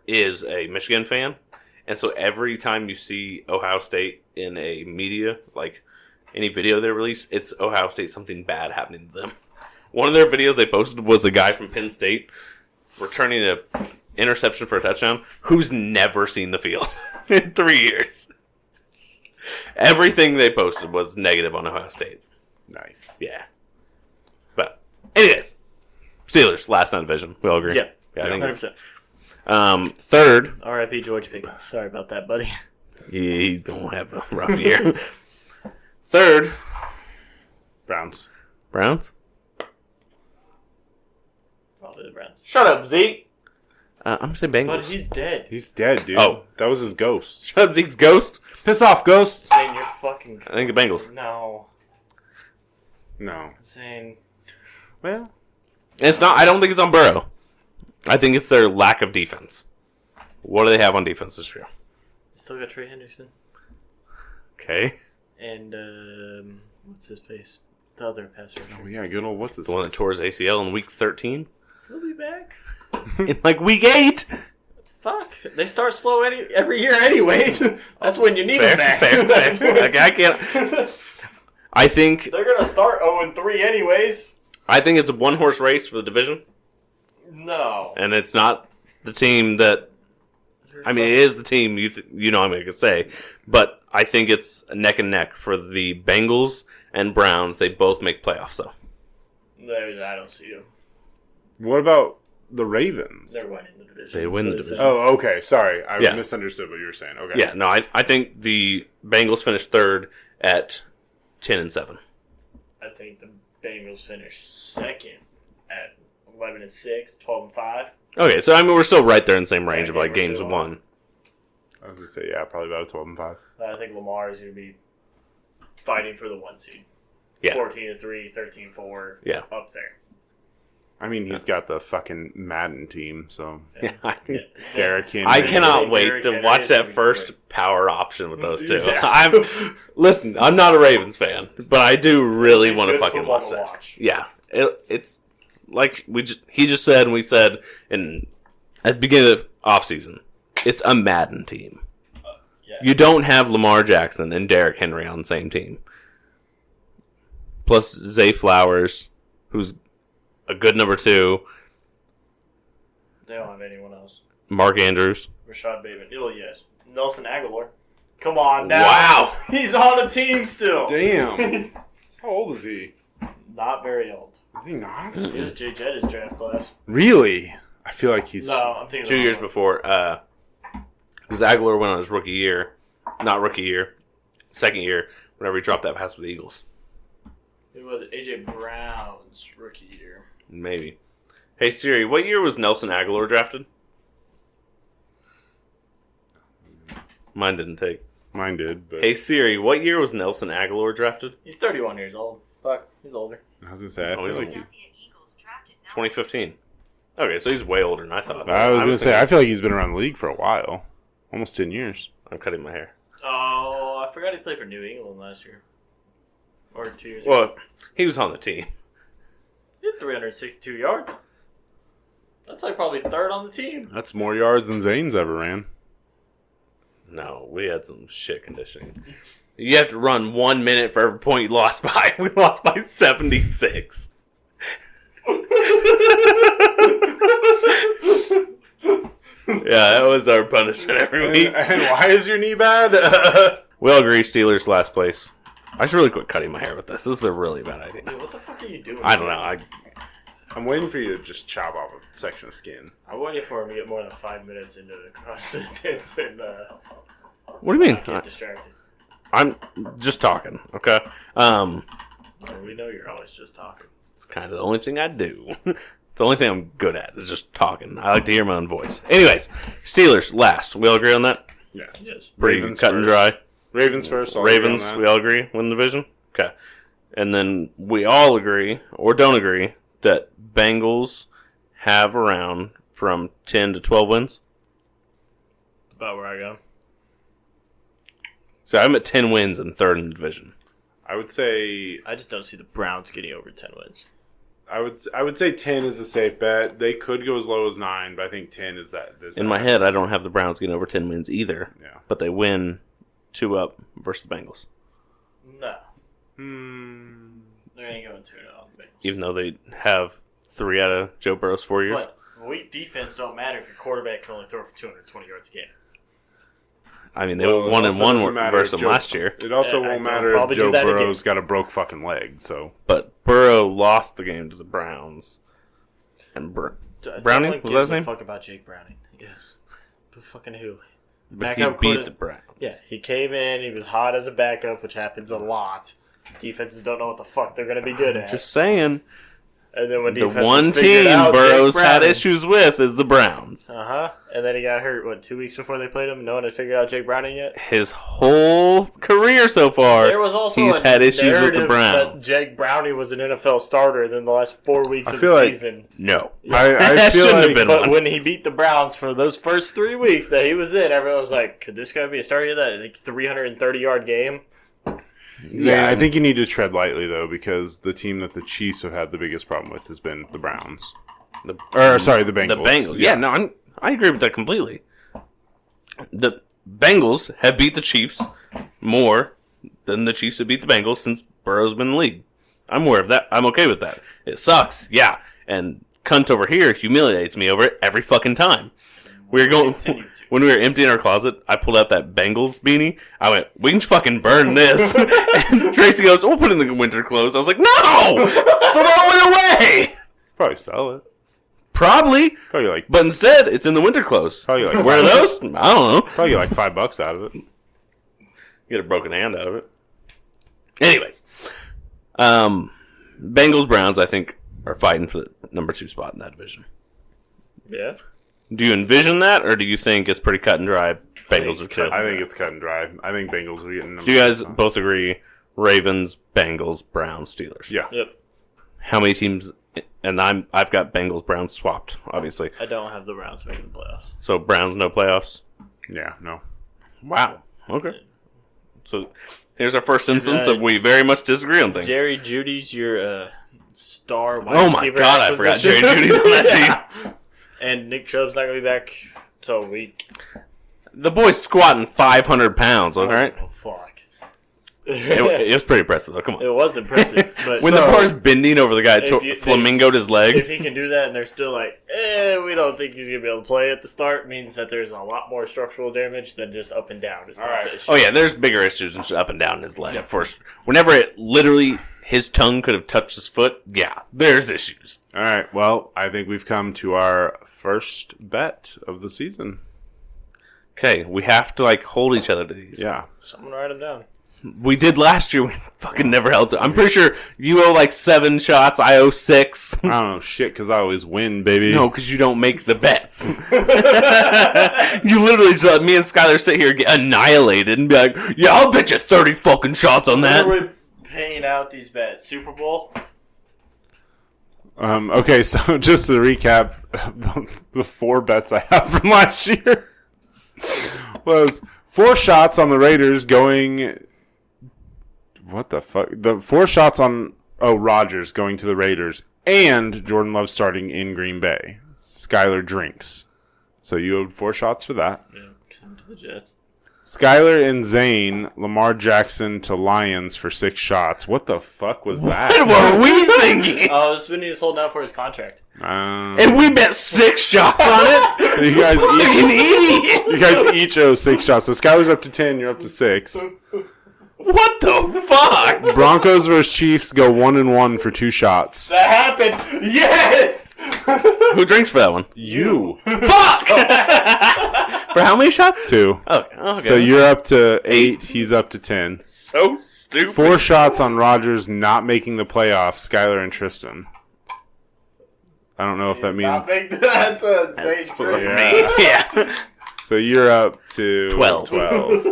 [SPEAKER 1] is a Michigan fan, and so every time you see Ohio State in a media, like any video they release, it's Ohio State something bad happening to them. One of their videos they posted was a guy from Penn State returning an interception for a touchdown who's never seen the field in 3 years. Everything they posted was negative on Ohio State.
[SPEAKER 2] Nice.
[SPEAKER 1] Yeah. But, anyways, Steelers, last in division. We all agree?
[SPEAKER 3] Yeah.
[SPEAKER 1] I think it's,
[SPEAKER 3] 100%.
[SPEAKER 1] third,
[SPEAKER 3] R.I.P. George Pickens. Sorry about that, buddy.
[SPEAKER 1] he's going to have a rough year. Third,
[SPEAKER 2] Browns.
[SPEAKER 1] Browns.
[SPEAKER 3] Probably the Browns.
[SPEAKER 1] Shut up, Zeke. I'm going to say Bengals.
[SPEAKER 3] But he's dead.
[SPEAKER 2] He's dead, dude.
[SPEAKER 1] Oh.
[SPEAKER 2] That was his ghost.
[SPEAKER 1] Shut up, Zeke's ghost.
[SPEAKER 2] Piss off, ghost.
[SPEAKER 3] Zane, you're fucking...
[SPEAKER 1] I think the Bengals.
[SPEAKER 3] No.
[SPEAKER 2] No.
[SPEAKER 3] Zane.
[SPEAKER 2] Well,
[SPEAKER 1] It's not. I don't think it's on Burrow. I think it's their lack of defense. What do they have on defense this year?
[SPEAKER 3] Still got Trey Henderson.
[SPEAKER 1] Okay.
[SPEAKER 3] And, what's his face? The other pass rusher.
[SPEAKER 2] oh yeah, good old what's his
[SPEAKER 1] The one that
[SPEAKER 2] face?
[SPEAKER 1] tore his ACL in week 13?
[SPEAKER 3] He'll be back.
[SPEAKER 1] In like week 8?
[SPEAKER 3] Fuck. They start slow every year anyways. That's when you need
[SPEAKER 1] Fair,
[SPEAKER 3] them back.
[SPEAKER 1] fair.
[SPEAKER 3] That's when-
[SPEAKER 1] Like, I can't. I think
[SPEAKER 3] They're going to start 0-3 anyways.
[SPEAKER 1] it's a one-horse race for the division,
[SPEAKER 3] No.
[SPEAKER 1] and it's not the team that. I mean, it is the team you know I'm going to say, but I think it's neck and neck for the Bengals and Browns. They both make playoffs, though.
[SPEAKER 3] I don't see them.
[SPEAKER 2] What about the Ravens?
[SPEAKER 3] They're winning the division.
[SPEAKER 1] They win the division.
[SPEAKER 2] Oh, okay. Sorry, I
[SPEAKER 1] Yeah.
[SPEAKER 2] misunderstood what you were saying. Okay.
[SPEAKER 1] Yeah, no, I think the Bengals finished third at 10-7.
[SPEAKER 3] I think the Bengals finished second at 11-6, 12-5.
[SPEAKER 1] Okay, so I mean we're still right there in the same range
[SPEAKER 3] Yeah,
[SPEAKER 1] of like
[SPEAKER 3] game or
[SPEAKER 1] games
[SPEAKER 3] two
[SPEAKER 1] won.
[SPEAKER 2] I was gonna say probably about 12-5.
[SPEAKER 3] I think Lamar is going to be fighting for the 1 seed.
[SPEAKER 1] Yeah.
[SPEAKER 3] 14-3, 13-4.
[SPEAKER 1] Yeah.
[SPEAKER 3] Up there.
[SPEAKER 2] I mean, he's got the fucking Madden team, so
[SPEAKER 1] Yeah,
[SPEAKER 2] Derrick Henry.
[SPEAKER 1] I cannot wait
[SPEAKER 3] Derrick
[SPEAKER 1] to
[SPEAKER 3] Henry
[SPEAKER 1] watch
[SPEAKER 3] is
[SPEAKER 1] that
[SPEAKER 3] gonna be
[SPEAKER 1] first
[SPEAKER 3] great.
[SPEAKER 1] power option with those two.
[SPEAKER 2] Yeah.
[SPEAKER 1] Listen, I'm not a Ravens fan, but I do really want to
[SPEAKER 3] Good
[SPEAKER 1] fucking
[SPEAKER 3] football
[SPEAKER 1] watch
[SPEAKER 3] to
[SPEAKER 1] that.
[SPEAKER 3] watch.
[SPEAKER 1] Yeah, it's like he just said, and we said at the beginning of the offseason, it's a Madden team.
[SPEAKER 3] Yeah.
[SPEAKER 1] You don't have Lamar Jackson and Derrick Henry on the same team. Plus Zay Flowers, who's a good number 2.
[SPEAKER 3] They don't have anyone else.
[SPEAKER 1] Mark Andrews.
[SPEAKER 3] Rashad Bateman. Oh, yes. Nelson Aguilar. Come on now.
[SPEAKER 1] Wow.
[SPEAKER 3] He's on the team still.
[SPEAKER 2] Damn.
[SPEAKER 3] He's
[SPEAKER 2] How old is he?
[SPEAKER 3] not very old.
[SPEAKER 2] Is he not?
[SPEAKER 3] He was Jay Jet's draft class.
[SPEAKER 2] Really? I feel like he's.
[SPEAKER 3] No, I'm thinking
[SPEAKER 1] 2 years before. Because Aguilar went on his rookie year. Not rookie year. Second year. Whenever he dropped that pass with the Eagles.
[SPEAKER 3] It was A.J. Brown's rookie year.
[SPEAKER 1] Maybe. Hey Siri, what year was Nelson Aguilar drafted? Mine didn't take.
[SPEAKER 2] Mine did, but
[SPEAKER 1] Hey Siri, what year was Nelson Aguilar drafted?
[SPEAKER 3] He's 31 years old. Fuck, he's older.
[SPEAKER 2] I was gonna say I
[SPEAKER 1] Oh, he's
[SPEAKER 2] feel like
[SPEAKER 1] old.
[SPEAKER 2] he,
[SPEAKER 4] Eagles drafted Nelson
[SPEAKER 1] 2015. Okay, so he's way older than I thought.
[SPEAKER 2] I was gonna say I
[SPEAKER 1] thinking-
[SPEAKER 2] feel like he's been around the league for a while, almost 10 years.
[SPEAKER 1] I'm cutting my hair.
[SPEAKER 3] Oh, I forgot he played for New England last year. Or 2 years ago.
[SPEAKER 1] Well, he was on the team.
[SPEAKER 3] He had 362 yards. That's like probably third on the team.
[SPEAKER 2] That's more yards than Zane's ever ran.
[SPEAKER 1] No, we had some shit conditioning. You have to run 1 minute for every point you lost by. We lost by 76. Yeah, that was our punishment every week.
[SPEAKER 2] And why is your knee bad?
[SPEAKER 1] We all agree Steelers last place. I should really quit cutting my hair with this. This is a really bad idea.
[SPEAKER 3] Dude, what the fuck are you doing?
[SPEAKER 1] I don't know.
[SPEAKER 2] I'm waiting for you to just chop off a section of skin.
[SPEAKER 3] I'm waiting for him to get more than 5 minutes into the sentence and
[SPEAKER 1] What do you mean?
[SPEAKER 3] not get distracted.
[SPEAKER 1] I'm just talking, okay?
[SPEAKER 3] Oh, we know you're always just talking.
[SPEAKER 1] It's kind of the only thing I do. It's the only thing I'm good at is just talking. I like to hear my own voice. Anyways, Steelers last. We all agree on that?
[SPEAKER 2] Yes.
[SPEAKER 3] Yes.
[SPEAKER 1] Pretty
[SPEAKER 2] Ravens
[SPEAKER 1] cut and
[SPEAKER 2] first.
[SPEAKER 1] dry.
[SPEAKER 2] Ravens first. I'll agree on
[SPEAKER 1] Ravens,
[SPEAKER 2] that.
[SPEAKER 1] we all agree. Win the division? Okay. and then we all agree, or don't agree, that Bengals have around from 10 to 12 wins.
[SPEAKER 3] About where I go.
[SPEAKER 1] So I'm at 10 wins and third in the division.
[SPEAKER 2] I would say
[SPEAKER 3] I just don't see the Browns getting over 10 wins.
[SPEAKER 2] I would say 10 is a safe bet. They could go as low as 9, but I think 10 is that.
[SPEAKER 1] In my head, I don't have the Browns getting over 10 wins either.
[SPEAKER 2] Yeah.
[SPEAKER 1] But they win 2 up versus the Bengals.
[SPEAKER 3] No.
[SPEAKER 2] Hmm.
[SPEAKER 3] They ain't going 2-0 on the Bengals.
[SPEAKER 1] Even though they have 3 out of Joe Burrow's 4 years.
[SPEAKER 3] But weak defense don't matter if your quarterback can only throw for 220 yards a game.
[SPEAKER 1] I mean, they
[SPEAKER 2] Well,
[SPEAKER 1] were
[SPEAKER 2] it
[SPEAKER 1] 1 and
[SPEAKER 2] also
[SPEAKER 1] 1
[SPEAKER 2] doesn't matter
[SPEAKER 1] versus
[SPEAKER 2] if
[SPEAKER 1] them
[SPEAKER 2] Joe-
[SPEAKER 1] last year.
[SPEAKER 2] It also
[SPEAKER 3] Yeah, I
[SPEAKER 2] won't
[SPEAKER 3] don't
[SPEAKER 2] matter if
[SPEAKER 3] probably do
[SPEAKER 2] Joe
[SPEAKER 3] that again.
[SPEAKER 2] Burrow's got a broke fucking leg. So
[SPEAKER 1] But Burrow lost the game to the Browns. And Browning? Was that his name?
[SPEAKER 3] Fuck about Jake Browning. Yes. But fucking who?
[SPEAKER 1] But he
[SPEAKER 3] Backup
[SPEAKER 1] beat
[SPEAKER 3] quarter-
[SPEAKER 1] the Browns.
[SPEAKER 3] Yeah, he came in. He was hot as a backup, which happens a lot. His defenses don't know what the fuck they're going to be good at.
[SPEAKER 1] Just saying.
[SPEAKER 3] And then when
[SPEAKER 1] The
[SPEAKER 3] defenses
[SPEAKER 1] one
[SPEAKER 3] figured
[SPEAKER 1] team
[SPEAKER 3] out,
[SPEAKER 1] Burrow's
[SPEAKER 3] Jake
[SPEAKER 1] had
[SPEAKER 3] Browning-
[SPEAKER 1] issues with is the Browns.
[SPEAKER 3] And then he got hurt, 2 weeks before they played him? No one had figured out Jake Browning yet?
[SPEAKER 1] His whole career so far,
[SPEAKER 3] There was also
[SPEAKER 1] he's
[SPEAKER 3] a
[SPEAKER 1] had issues with the
[SPEAKER 3] narrative
[SPEAKER 1] Browns.
[SPEAKER 3] that Jake Browning was an NFL starter in the last 4 weeks
[SPEAKER 2] I
[SPEAKER 3] of
[SPEAKER 2] feel
[SPEAKER 3] the
[SPEAKER 2] like-
[SPEAKER 3] season.
[SPEAKER 1] No.
[SPEAKER 2] I
[SPEAKER 1] That
[SPEAKER 2] feel
[SPEAKER 1] shouldn't
[SPEAKER 2] like
[SPEAKER 1] have been
[SPEAKER 3] But
[SPEAKER 1] one.
[SPEAKER 3] when he beat the Browns for those first 3 weeks that he was in, everyone was like, could this guy be a starter? That 330-yard game?
[SPEAKER 2] Zane, I think you need to tread lightly though, because the team that the Chiefs have had the biggest problem with has been the Browns.
[SPEAKER 1] The
[SPEAKER 2] Bengals.
[SPEAKER 1] The Bengals. Yeah, no, I agree with that completely. The Bengals have beat the Chiefs more than the Chiefs have beat the Bengals since Burrow's been in the league. I'm aware of that. I'm okay with that. It sucks, yeah. And cunt over here humiliates me over it every fucking time. We were going
[SPEAKER 3] Continue to.
[SPEAKER 1] when we were emptying our closet. I pulled out that Bengals beanie. I went, "We can fucking burn this." And Tracy goes, "We'll put it in the winter clothes." I was like, "No, throw it away."
[SPEAKER 2] Probably sell it.
[SPEAKER 1] Probably,
[SPEAKER 2] Probably like
[SPEAKER 1] but instead it's in the winter clothes.
[SPEAKER 2] probably like
[SPEAKER 1] Where are those? I don't know.
[SPEAKER 2] Probably like $5 out of it.
[SPEAKER 1] Get a broken hand out of it. Anyways, Bengals Browns I think are fighting for the number 2 spot in that division.
[SPEAKER 3] Yeah.
[SPEAKER 1] Do you envision that, or do you think it's pretty cut and dry? Bengals are 2.
[SPEAKER 2] I think it's cut and dry. I think Bengals are getting.
[SPEAKER 1] So you guys both agree: Ravens, Bengals, Browns, Steelers.
[SPEAKER 2] Yeah.
[SPEAKER 3] Yep.
[SPEAKER 1] How many teams? And I've got Bengals Browns swapped, obviously.
[SPEAKER 3] I don't have the Browns making the playoffs.
[SPEAKER 1] So Browns no playoffs.
[SPEAKER 2] Yeah. No.
[SPEAKER 1] Wow. Okay. So here's our first instance of we very much disagree on things.
[SPEAKER 3] Jerry Judy's your star wide
[SPEAKER 1] Oh my
[SPEAKER 3] receiver
[SPEAKER 1] God, I forgot
[SPEAKER 3] acquisition.
[SPEAKER 1] Jerry Judy's on that team.
[SPEAKER 3] And Nick Chubb's not going to be back till
[SPEAKER 1] The boy's squatting 500 pounds, all right?
[SPEAKER 3] Oh, fuck.
[SPEAKER 1] It was pretty impressive, though. Come on.
[SPEAKER 3] It was impressive. But
[SPEAKER 1] When the bar's bending over the guy,
[SPEAKER 3] If you-
[SPEAKER 1] flamingoed his leg.
[SPEAKER 3] if he can do that and they're still like, we don't think he's going to be able to play at the start, means that there's a lot more structural damage than just up and down. It's not the issue.
[SPEAKER 1] Oh, yeah, there's bigger issues than just up and down his leg. First, whenever it literally, his tongue could have touched his foot, yeah, there's issues.
[SPEAKER 2] All right. Well, I think we've come to our first bet of the season.
[SPEAKER 1] Okay, we have to, hold each other to these.
[SPEAKER 2] Yeah.
[SPEAKER 3] Someone write him down.
[SPEAKER 1] We did last year. We fucking never held to. I'm pretty sure you owe 7 shots. I owe 6.
[SPEAKER 2] I don't know shit because I always win, baby.
[SPEAKER 1] No, because you don't make the bets. You literally just let me and Skylar sit here and get annihilated and be like, yeah, I'll bet you 30 fucking shots on that.
[SPEAKER 3] What are we paying out these bets? Super Bowl?
[SPEAKER 2] Okay, so just to recap, the 4 bets I have from last year was 4 shots on the Raiders going. What the fuck? The 4 shots on Rodgers going to the Raiders and Jordan Love starting in Green Bay. Skylar drinks. So you owed 4 shots for that.
[SPEAKER 3] Yeah, come to the Jets.
[SPEAKER 2] Skylar and Zane, Lamar Jackson to Lions for 6 shots. What the fuck was that?
[SPEAKER 1] What were we thinking?
[SPEAKER 3] Oh, Spinney was holding out for his contract.
[SPEAKER 1] And we bet 6 shots on it?
[SPEAKER 2] So you guys
[SPEAKER 1] Fucking
[SPEAKER 2] each,
[SPEAKER 1] idiot.
[SPEAKER 2] you guys each owe 6 shots. So Skylar's up to 10, you're up to 6.
[SPEAKER 1] What the fuck?
[SPEAKER 2] Broncos versus Chiefs go 1-1 for 2 shots.
[SPEAKER 3] That happened! Yes!
[SPEAKER 1] Who drinks for that one?
[SPEAKER 2] You.
[SPEAKER 1] Fuck! For how many shots?
[SPEAKER 2] 2.
[SPEAKER 1] Okay.
[SPEAKER 2] So you're up to 8, he's up to 10.
[SPEAKER 1] so stupid.
[SPEAKER 2] 4 shots on Rodgers not making the playoffs, Skylar and Tristan. I don't know if that means...
[SPEAKER 3] That's a Zane
[SPEAKER 1] For
[SPEAKER 3] trick.
[SPEAKER 1] me. Yeah.
[SPEAKER 2] So you're up to
[SPEAKER 1] 12.
[SPEAKER 2] 12.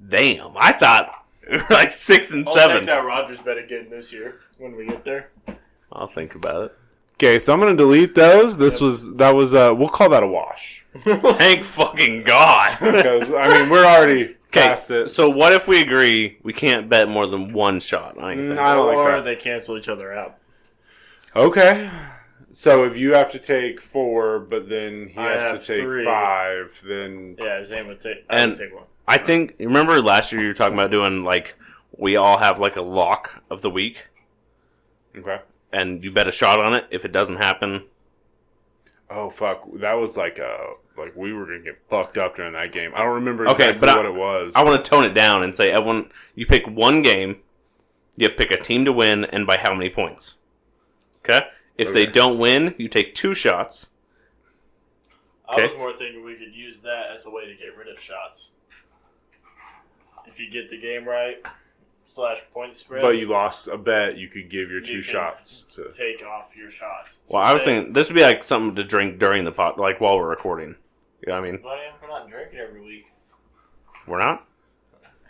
[SPEAKER 1] Damn. I thought like 6 and
[SPEAKER 3] I'll
[SPEAKER 1] 7.
[SPEAKER 3] take that Rodgers bet again this year when we get there.
[SPEAKER 1] I'll think about it.
[SPEAKER 2] Okay, so I'm gonna delete those. We'll call that a wash.
[SPEAKER 1] Thank fucking God.
[SPEAKER 2] Because I mean we're already past it.
[SPEAKER 1] So what if we agree we can't bet more than one shot on anything?
[SPEAKER 2] I don't like
[SPEAKER 3] Or
[SPEAKER 2] that.
[SPEAKER 3] they cancel each other out.
[SPEAKER 2] Okay. So if you have to take 4, but then he
[SPEAKER 3] I
[SPEAKER 2] has
[SPEAKER 3] have
[SPEAKER 2] to take
[SPEAKER 3] 3.
[SPEAKER 2] 5, then
[SPEAKER 3] Yeah, Zane would take.
[SPEAKER 1] And-
[SPEAKER 3] I'd take one.
[SPEAKER 1] I think, remember last year you were talking about doing, like, we all have, like, a lock of the week,
[SPEAKER 2] okay.
[SPEAKER 1] and you bet a shot on it. If it doesn't happen,
[SPEAKER 2] Oh fuck, that was like we were gonna get fucked up during that game. I don't remember
[SPEAKER 1] Okay,
[SPEAKER 2] exactly
[SPEAKER 1] but
[SPEAKER 2] what it was.
[SPEAKER 1] I want to tone it down and say, everyone, you pick one game, you pick a team to win, and by how many points. Okay? If they
[SPEAKER 2] Okay.
[SPEAKER 1] don't win, you take 2 shots.
[SPEAKER 3] I
[SPEAKER 1] Okay.
[SPEAKER 3] was more thinking we could use that as a way to get rid of shots. If you get the game right, / point spread.
[SPEAKER 2] But you lost a bet. You could give your
[SPEAKER 3] you
[SPEAKER 2] 2
[SPEAKER 3] can
[SPEAKER 2] shots to.
[SPEAKER 3] take off your shots.
[SPEAKER 1] Well, I was thinking this would be like something to drink during the pot, like while we're recording. You know what I mean?
[SPEAKER 3] Buddy, we're not drinking every week.
[SPEAKER 1] We're not?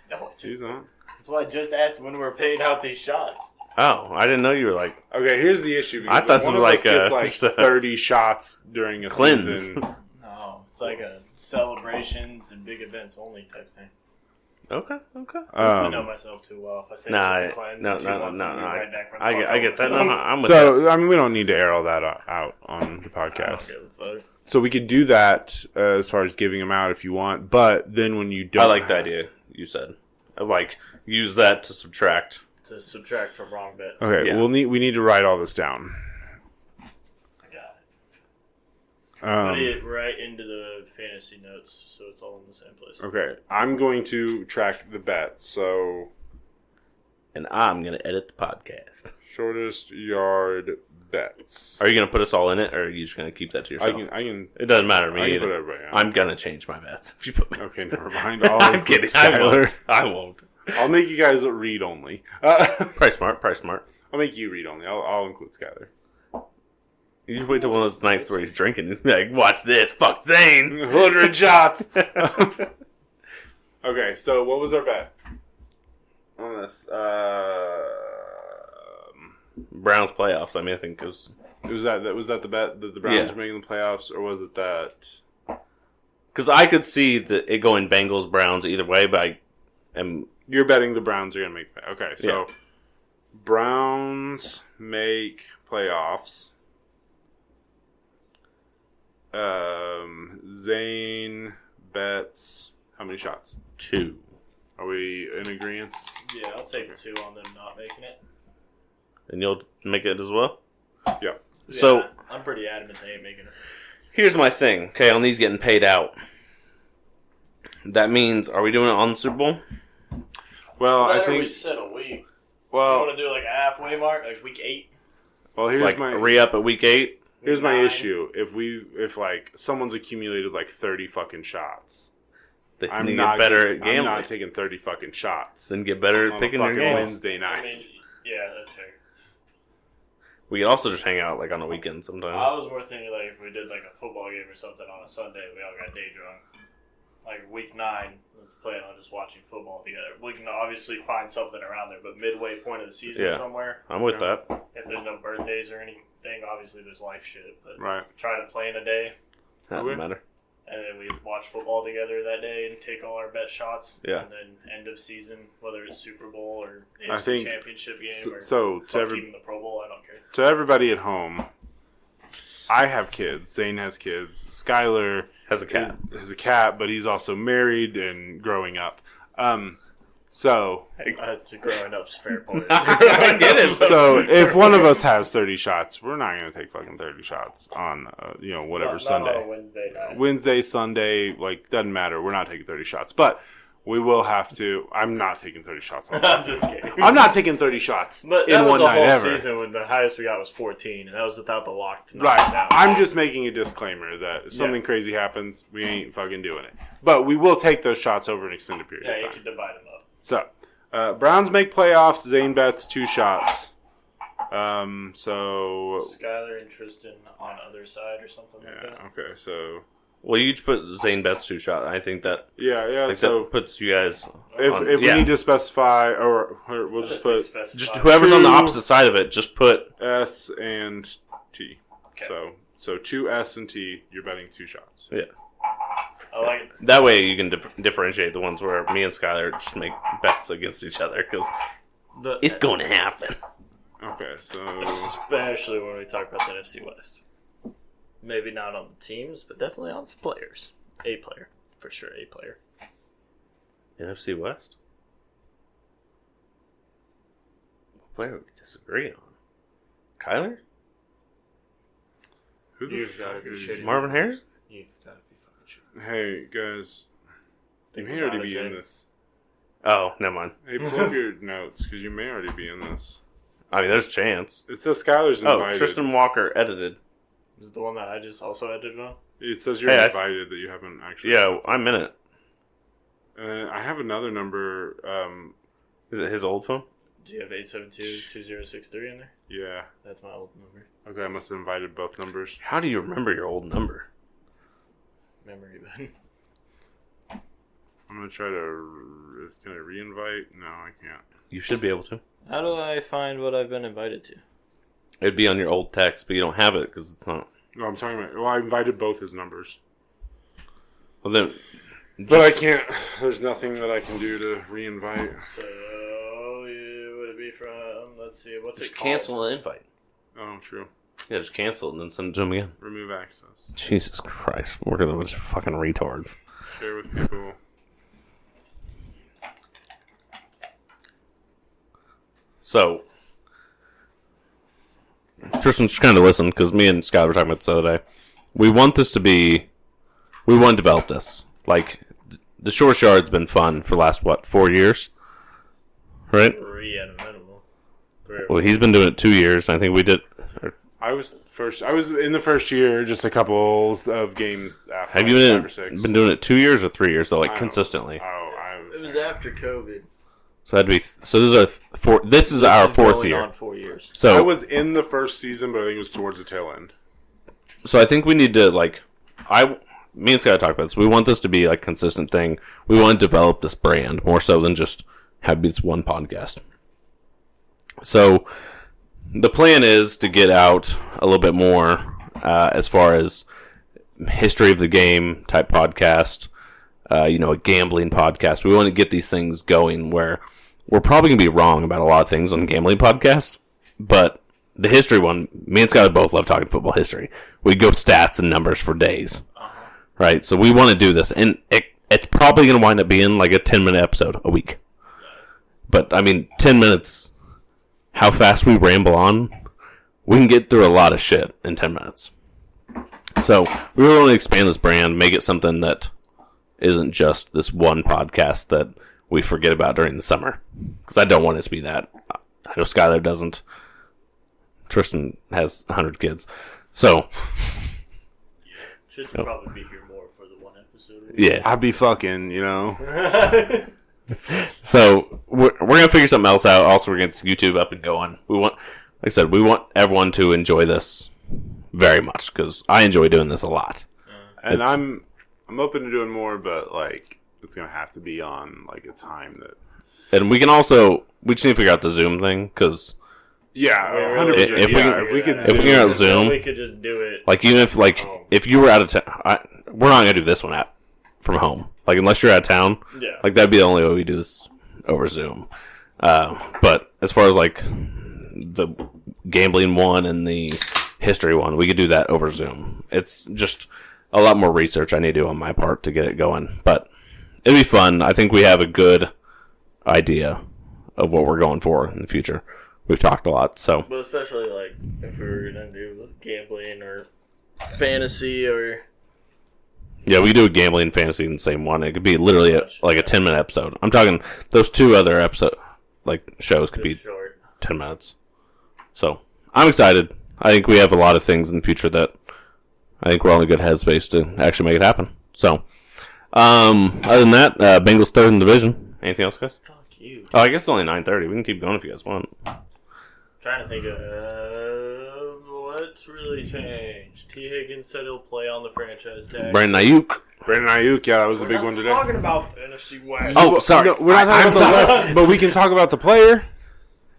[SPEAKER 3] No,
[SPEAKER 2] Jeez, huh?
[SPEAKER 3] that's why I just asked when we're paying out these shots.
[SPEAKER 1] Oh, I didn't know you were like
[SPEAKER 2] Okay, here's the issue.
[SPEAKER 1] I thought
[SPEAKER 2] one
[SPEAKER 1] it
[SPEAKER 2] of
[SPEAKER 1] was
[SPEAKER 2] us
[SPEAKER 1] like
[SPEAKER 2] gets
[SPEAKER 1] a-
[SPEAKER 2] like 30 shots during a
[SPEAKER 1] Cleanse.
[SPEAKER 2] season.
[SPEAKER 3] No, it's like a celebrations and big events only type thing.
[SPEAKER 1] Okay.
[SPEAKER 3] I know myself too well. If I say
[SPEAKER 1] Nah,
[SPEAKER 3] it's just a cleanse,
[SPEAKER 1] no,
[SPEAKER 3] in 2
[SPEAKER 1] no,
[SPEAKER 3] months,
[SPEAKER 1] no,
[SPEAKER 3] I'll be
[SPEAKER 1] no,
[SPEAKER 3] right back where the
[SPEAKER 1] I
[SPEAKER 3] fuck
[SPEAKER 1] get, I get that.
[SPEAKER 3] was.
[SPEAKER 1] No, no, I'm with that.
[SPEAKER 2] So I mean, we don't need to air all that out on the
[SPEAKER 3] I don't
[SPEAKER 2] podcast.
[SPEAKER 3] give a fuck.
[SPEAKER 2] So we could do that as far as giving them out if you want. But then when you don't,
[SPEAKER 1] I like the idea you said. Of like use that to subtract.
[SPEAKER 3] To subtract from wrong bet.
[SPEAKER 2] Okay,
[SPEAKER 1] Yeah.
[SPEAKER 2] we need to write all this down.
[SPEAKER 3] I got it. Put
[SPEAKER 2] Um,
[SPEAKER 3] it right into the fantasy notes so it's all in the same place.
[SPEAKER 2] okay, I'm going to track the bets. So
[SPEAKER 1] And I'm gonna edit the podcast.
[SPEAKER 2] shortest yard bets.
[SPEAKER 1] Are you gonna put us all in it, or are you just gonna keep that to
[SPEAKER 2] I
[SPEAKER 1] yourself?
[SPEAKER 2] can
[SPEAKER 1] It doesn't matter to me
[SPEAKER 2] I can put
[SPEAKER 1] either.
[SPEAKER 2] everybody on.
[SPEAKER 1] I'm gonna change my bets if you put me.
[SPEAKER 2] Okay, never mind. I'll
[SPEAKER 1] I'm
[SPEAKER 2] include
[SPEAKER 1] kidding. I
[SPEAKER 2] Skylar.
[SPEAKER 1] won't. I won't.
[SPEAKER 2] I'll make you guys read only.
[SPEAKER 1] Price smart. Price smart.
[SPEAKER 2] I'll make you read only. I'll include Skylar.
[SPEAKER 1] You just wait till one of those nights where he's drinking and be like, watch this. Fuck Zane.
[SPEAKER 2] 100 shots. Okay, so what was our bet on this?
[SPEAKER 1] Browns playoffs. I mean, I think was
[SPEAKER 2] Was that the bet that the Browns
[SPEAKER 1] Yeah.
[SPEAKER 2] were making the playoffs, or was it that?
[SPEAKER 1] because I could see it going Bengals Browns either way, but I am
[SPEAKER 2] You're betting the Browns are going to make the okay, so
[SPEAKER 1] Yeah.
[SPEAKER 2] Browns make playoffs. Zane bets how many shots?
[SPEAKER 1] 2.
[SPEAKER 2] Are we in agreement?
[SPEAKER 3] Yeah, I'll take 2 on them not making it.
[SPEAKER 1] And you'll make it as well.
[SPEAKER 2] Yeah.
[SPEAKER 1] So
[SPEAKER 3] Yeah, I'm pretty adamant they ain't making it.
[SPEAKER 1] here's my thing. Okay, on these getting paid out. That means, are we doing it on the Super Bowl?
[SPEAKER 2] Well, I
[SPEAKER 3] Whether we
[SPEAKER 2] think.
[SPEAKER 3] set a week. You
[SPEAKER 2] Well,
[SPEAKER 3] want to do like a halfway mark, like week 8?
[SPEAKER 2] here's
[SPEAKER 1] Like
[SPEAKER 2] my
[SPEAKER 1] re-up at week 8?
[SPEAKER 2] here's my
[SPEAKER 3] 9?
[SPEAKER 2] issue. If like someone's accumulated like 30 fucking shots,
[SPEAKER 1] They
[SPEAKER 2] I'm
[SPEAKER 1] need to
[SPEAKER 2] not
[SPEAKER 1] get better
[SPEAKER 2] getting-
[SPEAKER 1] at gambling.
[SPEAKER 2] I'm not taking 30 fucking shots
[SPEAKER 1] Then get better at
[SPEAKER 2] on a
[SPEAKER 1] picking their
[SPEAKER 2] fucking
[SPEAKER 1] games.
[SPEAKER 2] Wednesday night.
[SPEAKER 3] I mean, yeah, that's fair.
[SPEAKER 1] We could also just hang out like on a weekend sometime.
[SPEAKER 3] I was more thinking like if we did like a football game or something on a Sunday, we all got day drunk. Like week 9, let's plan on just watching football together. We can obviously find something around there, but midway point of the season
[SPEAKER 1] Yeah.
[SPEAKER 3] somewhere.
[SPEAKER 1] I'm with that.
[SPEAKER 3] If there's no birthdays or anything, obviously there's life shit. But
[SPEAKER 2] Right.
[SPEAKER 3] try to plan a day,
[SPEAKER 1] That
[SPEAKER 2] Okay.
[SPEAKER 1] doesn't matter.
[SPEAKER 3] and then we watch football together that day and take all our bet shots.
[SPEAKER 1] Yeah.
[SPEAKER 3] And then end of season, whether it's Super Bowl or
[SPEAKER 2] I
[SPEAKER 3] AFC
[SPEAKER 2] think
[SPEAKER 3] Championship game
[SPEAKER 2] So,
[SPEAKER 3] or
[SPEAKER 2] so
[SPEAKER 3] fuck even the Pro Bowl, I don't care.
[SPEAKER 2] to everybody at home, I have kids. Zane has kids. Skylar
[SPEAKER 1] Has a cat.
[SPEAKER 2] has a cat, but he's also married and growing up. So
[SPEAKER 3] Growing up's fair point.
[SPEAKER 1] I get it.
[SPEAKER 2] so if one of us has 30 shots, we're not going to take fucking 30 shots on whatever
[SPEAKER 3] Not
[SPEAKER 2] Sunday.
[SPEAKER 3] on a Wednesday night.
[SPEAKER 2] Wednesday, Sunday, like doesn't matter. We're not taking 30 shots, but we will have to. I'm not taking 30 shots.
[SPEAKER 3] I'm just kidding.
[SPEAKER 2] I'm not taking 30 shots
[SPEAKER 3] But
[SPEAKER 2] in
[SPEAKER 3] that was
[SPEAKER 2] one
[SPEAKER 3] the
[SPEAKER 2] night
[SPEAKER 3] whole
[SPEAKER 2] ever.
[SPEAKER 3] season when the highest we got was 14, and that was without the lock to knock
[SPEAKER 2] Right.
[SPEAKER 3] it down.
[SPEAKER 2] I'm just making a disclaimer that if something crazy happens, we ain't fucking doing it. But we will take those shots over an extended period
[SPEAKER 3] Yeah,
[SPEAKER 2] of
[SPEAKER 3] you
[SPEAKER 2] time.
[SPEAKER 3] can divide them up.
[SPEAKER 2] So, Browns make playoffs. Zane bets 2 shots. So
[SPEAKER 3] Skylar and Tristan on other side or something like
[SPEAKER 2] yeah,
[SPEAKER 3] that.
[SPEAKER 2] okay. So
[SPEAKER 1] Well, you each put Zane Betts 2 shot. I think that
[SPEAKER 2] So
[SPEAKER 1] that puts you guys.
[SPEAKER 2] if we need to specify, or we'll just put
[SPEAKER 1] just whoever's on the
[SPEAKER 2] 2
[SPEAKER 1] opposite side of it, just put.
[SPEAKER 2] S and T.
[SPEAKER 3] Okay.
[SPEAKER 2] So 2 S and T. You're betting 2 shots.
[SPEAKER 1] Yeah.
[SPEAKER 3] I like it.
[SPEAKER 1] That way you can differentiate the ones where me and Skylar just make bets against each other because it's going to happen.
[SPEAKER 2] Okay, so
[SPEAKER 3] Especially when we talk about the NFC West. Maybe not on the teams, but definitely on some players. A player. For sure, a player.
[SPEAKER 1] NFC West? What player would we disagree on? Kyler?
[SPEAKER 2] who the
[SPEAKER 3] You've gotta
[SPEAKER 2] fuck
[SPEAKER 3] be
[SPEAKER 2] is
[SPEAKER 3] shitting.
[SPEAKER 1] Marvin Harris?
[SPEAKER 3] You've got to be fucking shit.
[SPEAKER 2] Hey guys, you
[SPEAKER 3] Think
[SPEAKER 2] may
[SPEAKER 3] about
[SPEAKER 2] already
[SPEAKER 3] it,
[SPEAKER 2] be in
[SPEAKER 3] Jay.
[SPEAKER 2] this.
[SPEAKER 1] Oh, never mind.
[SPEAKER 2] Hey, pull up your notes because you may already be in this.
[SPEAKER 1] I mean, there's a chance.
[SPEAKER 2] It says Skylar's
[SPEAKER 1] Oh,
[SPEAKER 2] invited.
[SPEAKER 1] Tristan Walker edited.
[SPEAKER 3] Is it the one that I just also edited on?
[SPEAKER 2] It says you're
[SPEAKER 1] Hey,
[SPEAKER 2] invited that you haven't actually.
[SPEAKER 1] Yeah, I'm in it.
[SPEAKER 2] I have another number.
[SPEAKER 1] Is it his old phone?
[SPEAKER 3] Do you have 872-2063 in there?
[SPEAKER 2] Yeah.
[SPEAKER 3] That's my old number.
[SPEAKER 2] Okay, I must have invited both numbers.
[SPEAKER 1] How do you remember your old number?
[SPEAKER 3] Memory button.
[SPEAKER 2] I'm gonna try to. Can I re-invite? No, I can't.
[SPEAKER 1] You should be able to.
[SPEAKER 3] How do I find what I've been invited to?
[SPEAKER 1] It'd be on your old text, but you don't have it because it's not.
[SPEAKER 2] No, I'm talking about. Well, I invited both his numbers,
[SPEAKER 1] Well, then.
[SPEAKER 2] but I can't. There's nothing that I can do to re-invite.
[SPEAKER 3] So, would it be from, let's see, what's
[SPEAKER 1] Just
[SPEAKER 3] it called?
[SPEAKER 1] cancel an invite.
[SPEAKER 2] Oh, true.
[SPEAKER 1] Yeah, just cancel it and then send it to him again.
[SPEAKER 2] Remove access.
[SPEAKER 1] Jesus Christ. We're gonna bunch of fucking retards.
[SPEAKER 2] Share with people.
[SPEAKER 1] So, Tristan's just kind of listened because me and Scott were talking about this the other day. We want this to be. We want to develop this. Like, the Short Yard's been fun for the last, 4 years? Right?
[SPEAKER 3] 3 at a minimum. 3 or
[SPEAKER 1] Well, he's been doing it 2 years. I think we did.
[SPEAKER 2] I was in the first year, just a couple of games after.
[SPEAKER 1] Have
[SPEAKER 2] like,
[SPEAKER 1] you
[SPEAKER 2] 5 or 6.
[SPEAKER 1] been doing it 2 years or 3 years, though? Like,
[SPEAKER 2] I don't-
[SPEAKER 1] consistently.
[SPEAKER 3] It was after COVID.
[SPEAKER 1] So that'd be. So this is our fourth
[SPEAKER 3] Going
[SPEAKER 1] year.
[SPEAKER 3] on 4 years.
[SPEAKER 2] I
[SPEAKER 1] So
[SPEAKER 2] was in the first season, but I think it was towards the tail end.
[SPEAKER 1] So I think we need to me and Scott talked about this. We want this to be like a consistent thing. We want to develop this brand more so than just have this one podcast. So the plan is to get out a little bit more as far as history of the game type podcast. A gambling podcast. We want to get these things going where we're probably going to be wrong about a lot of things on gambling podcasts, but the history one, me and Scott both love talking football history. We go stats and numbers for days, right? So we want to do this, and it's probably going to wind up being like a 10-minute episode a week. But, 10 minutes, how fast we ramble on, we can get through a lot of shit in 10 minutes. So we really want to expand this brand, make it something that isn't just this one podcast that we forget about during the summer. Because I don't want it to be that. I know Skylar doesn't. Tristan has 100 kids. So,
[SPEAKER 3] Should probably be here more for the one episode.
[SPEAKER 1] yeah.
[SPEAKER 2] I'd be fucking,
[SPEAKER 1] So, we're going to figure something else out. Also, we're going to get YouTube up and going. Like I said, we want everyone to enjoy this very much. Because I enjoy doing this a lot.
[SPEAKER 2] And
[SPEAKER 1] It's-
[SPEAKER 2] I'm open to doing more, but like it's gonna have to be on like a time that.
[SPEAKER 1] And we just need to figure out the Zoom thing. Because,
[SPEAKER 2] Yeah,
[SPEAKER 3] Really?
[SPEAKER 2] 100%.
[SPEAKER 1] If we can-
[SPEAKER 2] if we could,
[SPEAKER 1] if we can get on Zoom-
[SPEAKER 3] we could just do it.
[SPEAKER 1] like, even if, if you were out of town, we're not going to do this one from home. Like, unless you're out of town.
[SPEAKER 3] Yeah.
[SPEAKER 1] Like, that'd be the only way we do this over Zoom. But as far as, like, the gambling one and the history one, we could do that over Zoom. It's just a lot more research I need to do on my part to get it going. But it'd be fun. I think we have a good idea of what we're going for in the future. We've talked a lot, so.
[SPEAKER 3] But especially, like, if we were going to do gambling or fantasy or...
[SPEAKER 1] Yeah, we do a gambling fantasy in the same one. It could be literally a 10-minute episode. I'm talking those two other shows could be
[SPEAKER 3] Just short.
[SPEAKER 1] 10 minutes. So, I'm excited. I think we have a lot of things in the future that I think we're on a good headspace to actually make it happen. So, other than that, Bengals third in the division. Anything else, guys?
[SPEAKER 3] Fuck you.
[SPEAKER 1] Oh, I guess it's only 9:30. We can keep going if you guys want.
[SPEAKER 3] Trying to think of what What's really changed? T. Higgins said he'll play on the franchise tag.
[SPEAKER 1] Brandon Ayuk.
[SPEAKER 2] Brandon Ayuk, yeah, that was the
[SPEAKER 3] We're
[SPEAKER 2] big
[SPEAKER 3] not
[SPEAKER 2] one today.
[SPEAKER 3] talking about the NFC West.
[SPEAKER 1] Oh, sorry.
[SPEAKER 2] No, we're not talking
[SPEAKER 1] I'm
[SPEAKER 2] about the
[SPEAKER 1] sorry.
[SPEAKER 2] West, but we can talk about the player.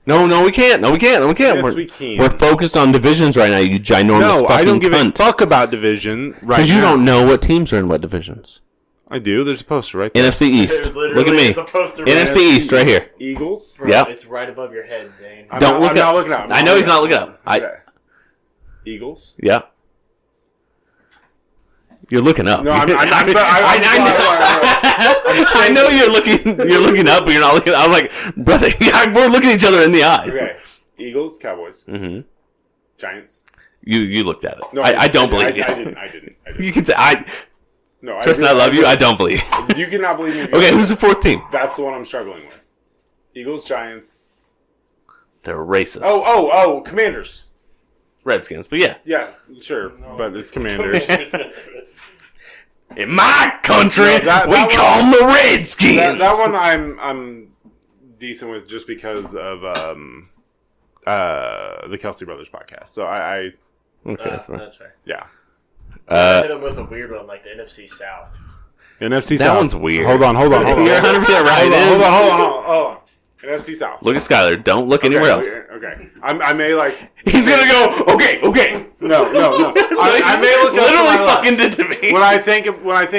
[SPEAKER 1] No, we can't. No, we can't.
[SPEAKER 2] Yes, we can.
[SPEAKER 1] We're focused on divisions right now, you ginormous
[SPEAKER 2] No,
[SPEAKER 1] fucking
[SPEAKER 2] I don't give a
[SPEAKER 1] cunt.
[SPEAKER 2] fuck about division right
[SPEAKER 1] Because you
[SPEAKER 2] now.
[SPEAKER 1] don't know what teams are in what divisions.
[SPEAKER 2] I do. There's a poster right there.
[SPEAKER 1] NFC East.
[SPEAKER 3] There literally
[SPEAKER 1] Look at me.
[SPEAKER 3] is a poster
[SPEAKER 1] NFC
[SPEAKER 3] right
[SPEAKER 1] East right here.
[SPEAKER 2] Eagles.
[SPEAKER 3] Bro,
[SPEAKER 1] Yep.
[SPEAKER 3] It's right above your head, Zane.
[SPEAKER 2] I'm
[SPEAKER 1] Don't look
[SPEAKER 2] I'm
[SPEAKER 1] up.
[SPEAKER 2] not looking up.
[SPEAKER 1] I know he's not looking up.
[SPEAKER 2] Okay. Eagles.
[SPEAKER 1] Yeah. You're looking up.
[SPEAKER 2] No, I'm
[SPEAKER 1] I know you're looking up, but you're not looking. I was like, brother, we're looking each other in the eyes.
[SPEAKER 2] Okay. Eagles, Cowboys,
[SPEAKER 1] Mm-hmm.
[SPEAKER 2] Giants.
[SPEAKER 1] You looked at it.
[SPEAKER 2] No,
[SPEAKER 1] I don't believe you.
[SPEAKER 2] I didn't.
[SPEAKER 1] You can say
[SPEAKER 2] No,
[SPEAKER 1] Tristan, I love you. I don't believe.
[SPEAKER 2] You cannot believe me.
[SPEAKER 1] Okay, who's the fourth team?
[SPEAKER 2] That's the one I'm struggling with. Eagles, Giants.
[SPEAKER 1] They're racist.
[SPEAKER 2] Oh, Commanders.
[SPEAKER 1] Redskins, but yeah.
[SPEAKER 2] Yeah, sure, but it's Commanders.
[SPEAKER 1] In my country,
[SPEAKER 2] No, that
[SPEAKER 1] we
[SPEAKER 2] one-
[SPEAKER 1] call them the Redskins.
[SPEAKER 2] that one I'm decent with just because of the Kelsey Brothers podcast. So I
[SPEAKER 1] Okay, that's right.
[SPEAKER 3] That's fair.
[SPEAKER 2] yeah.
[SPEAKER 3] I hit him with a weird one, like the NFC South.
[SPEAKER 2] NFC
[SPEAKER 1] That
[SPEAKER 2] South.
[SPEAKER 1] one's weird.
[SPEAKER 2] Hold on.
[SPEAKER 1] You're 100% right.
[SPEAKER 2] Hold
[SPEAKER 1] It is.
[SPEAKER 2] on. NFC South.
[SPEAKER 1] Look at Skyler. Don't look anywhere else.
[SPEAKER 2] Okay. I may like.
[SPEAKER 1] He's gonna go. Okay.
[SPEAKER 2] No. I may look up to
[SPEAKER 1] literally
[SPEAKER 2] my left.
[SPEAKER 1] fucking did to me.
[SPEAKER 2] When I think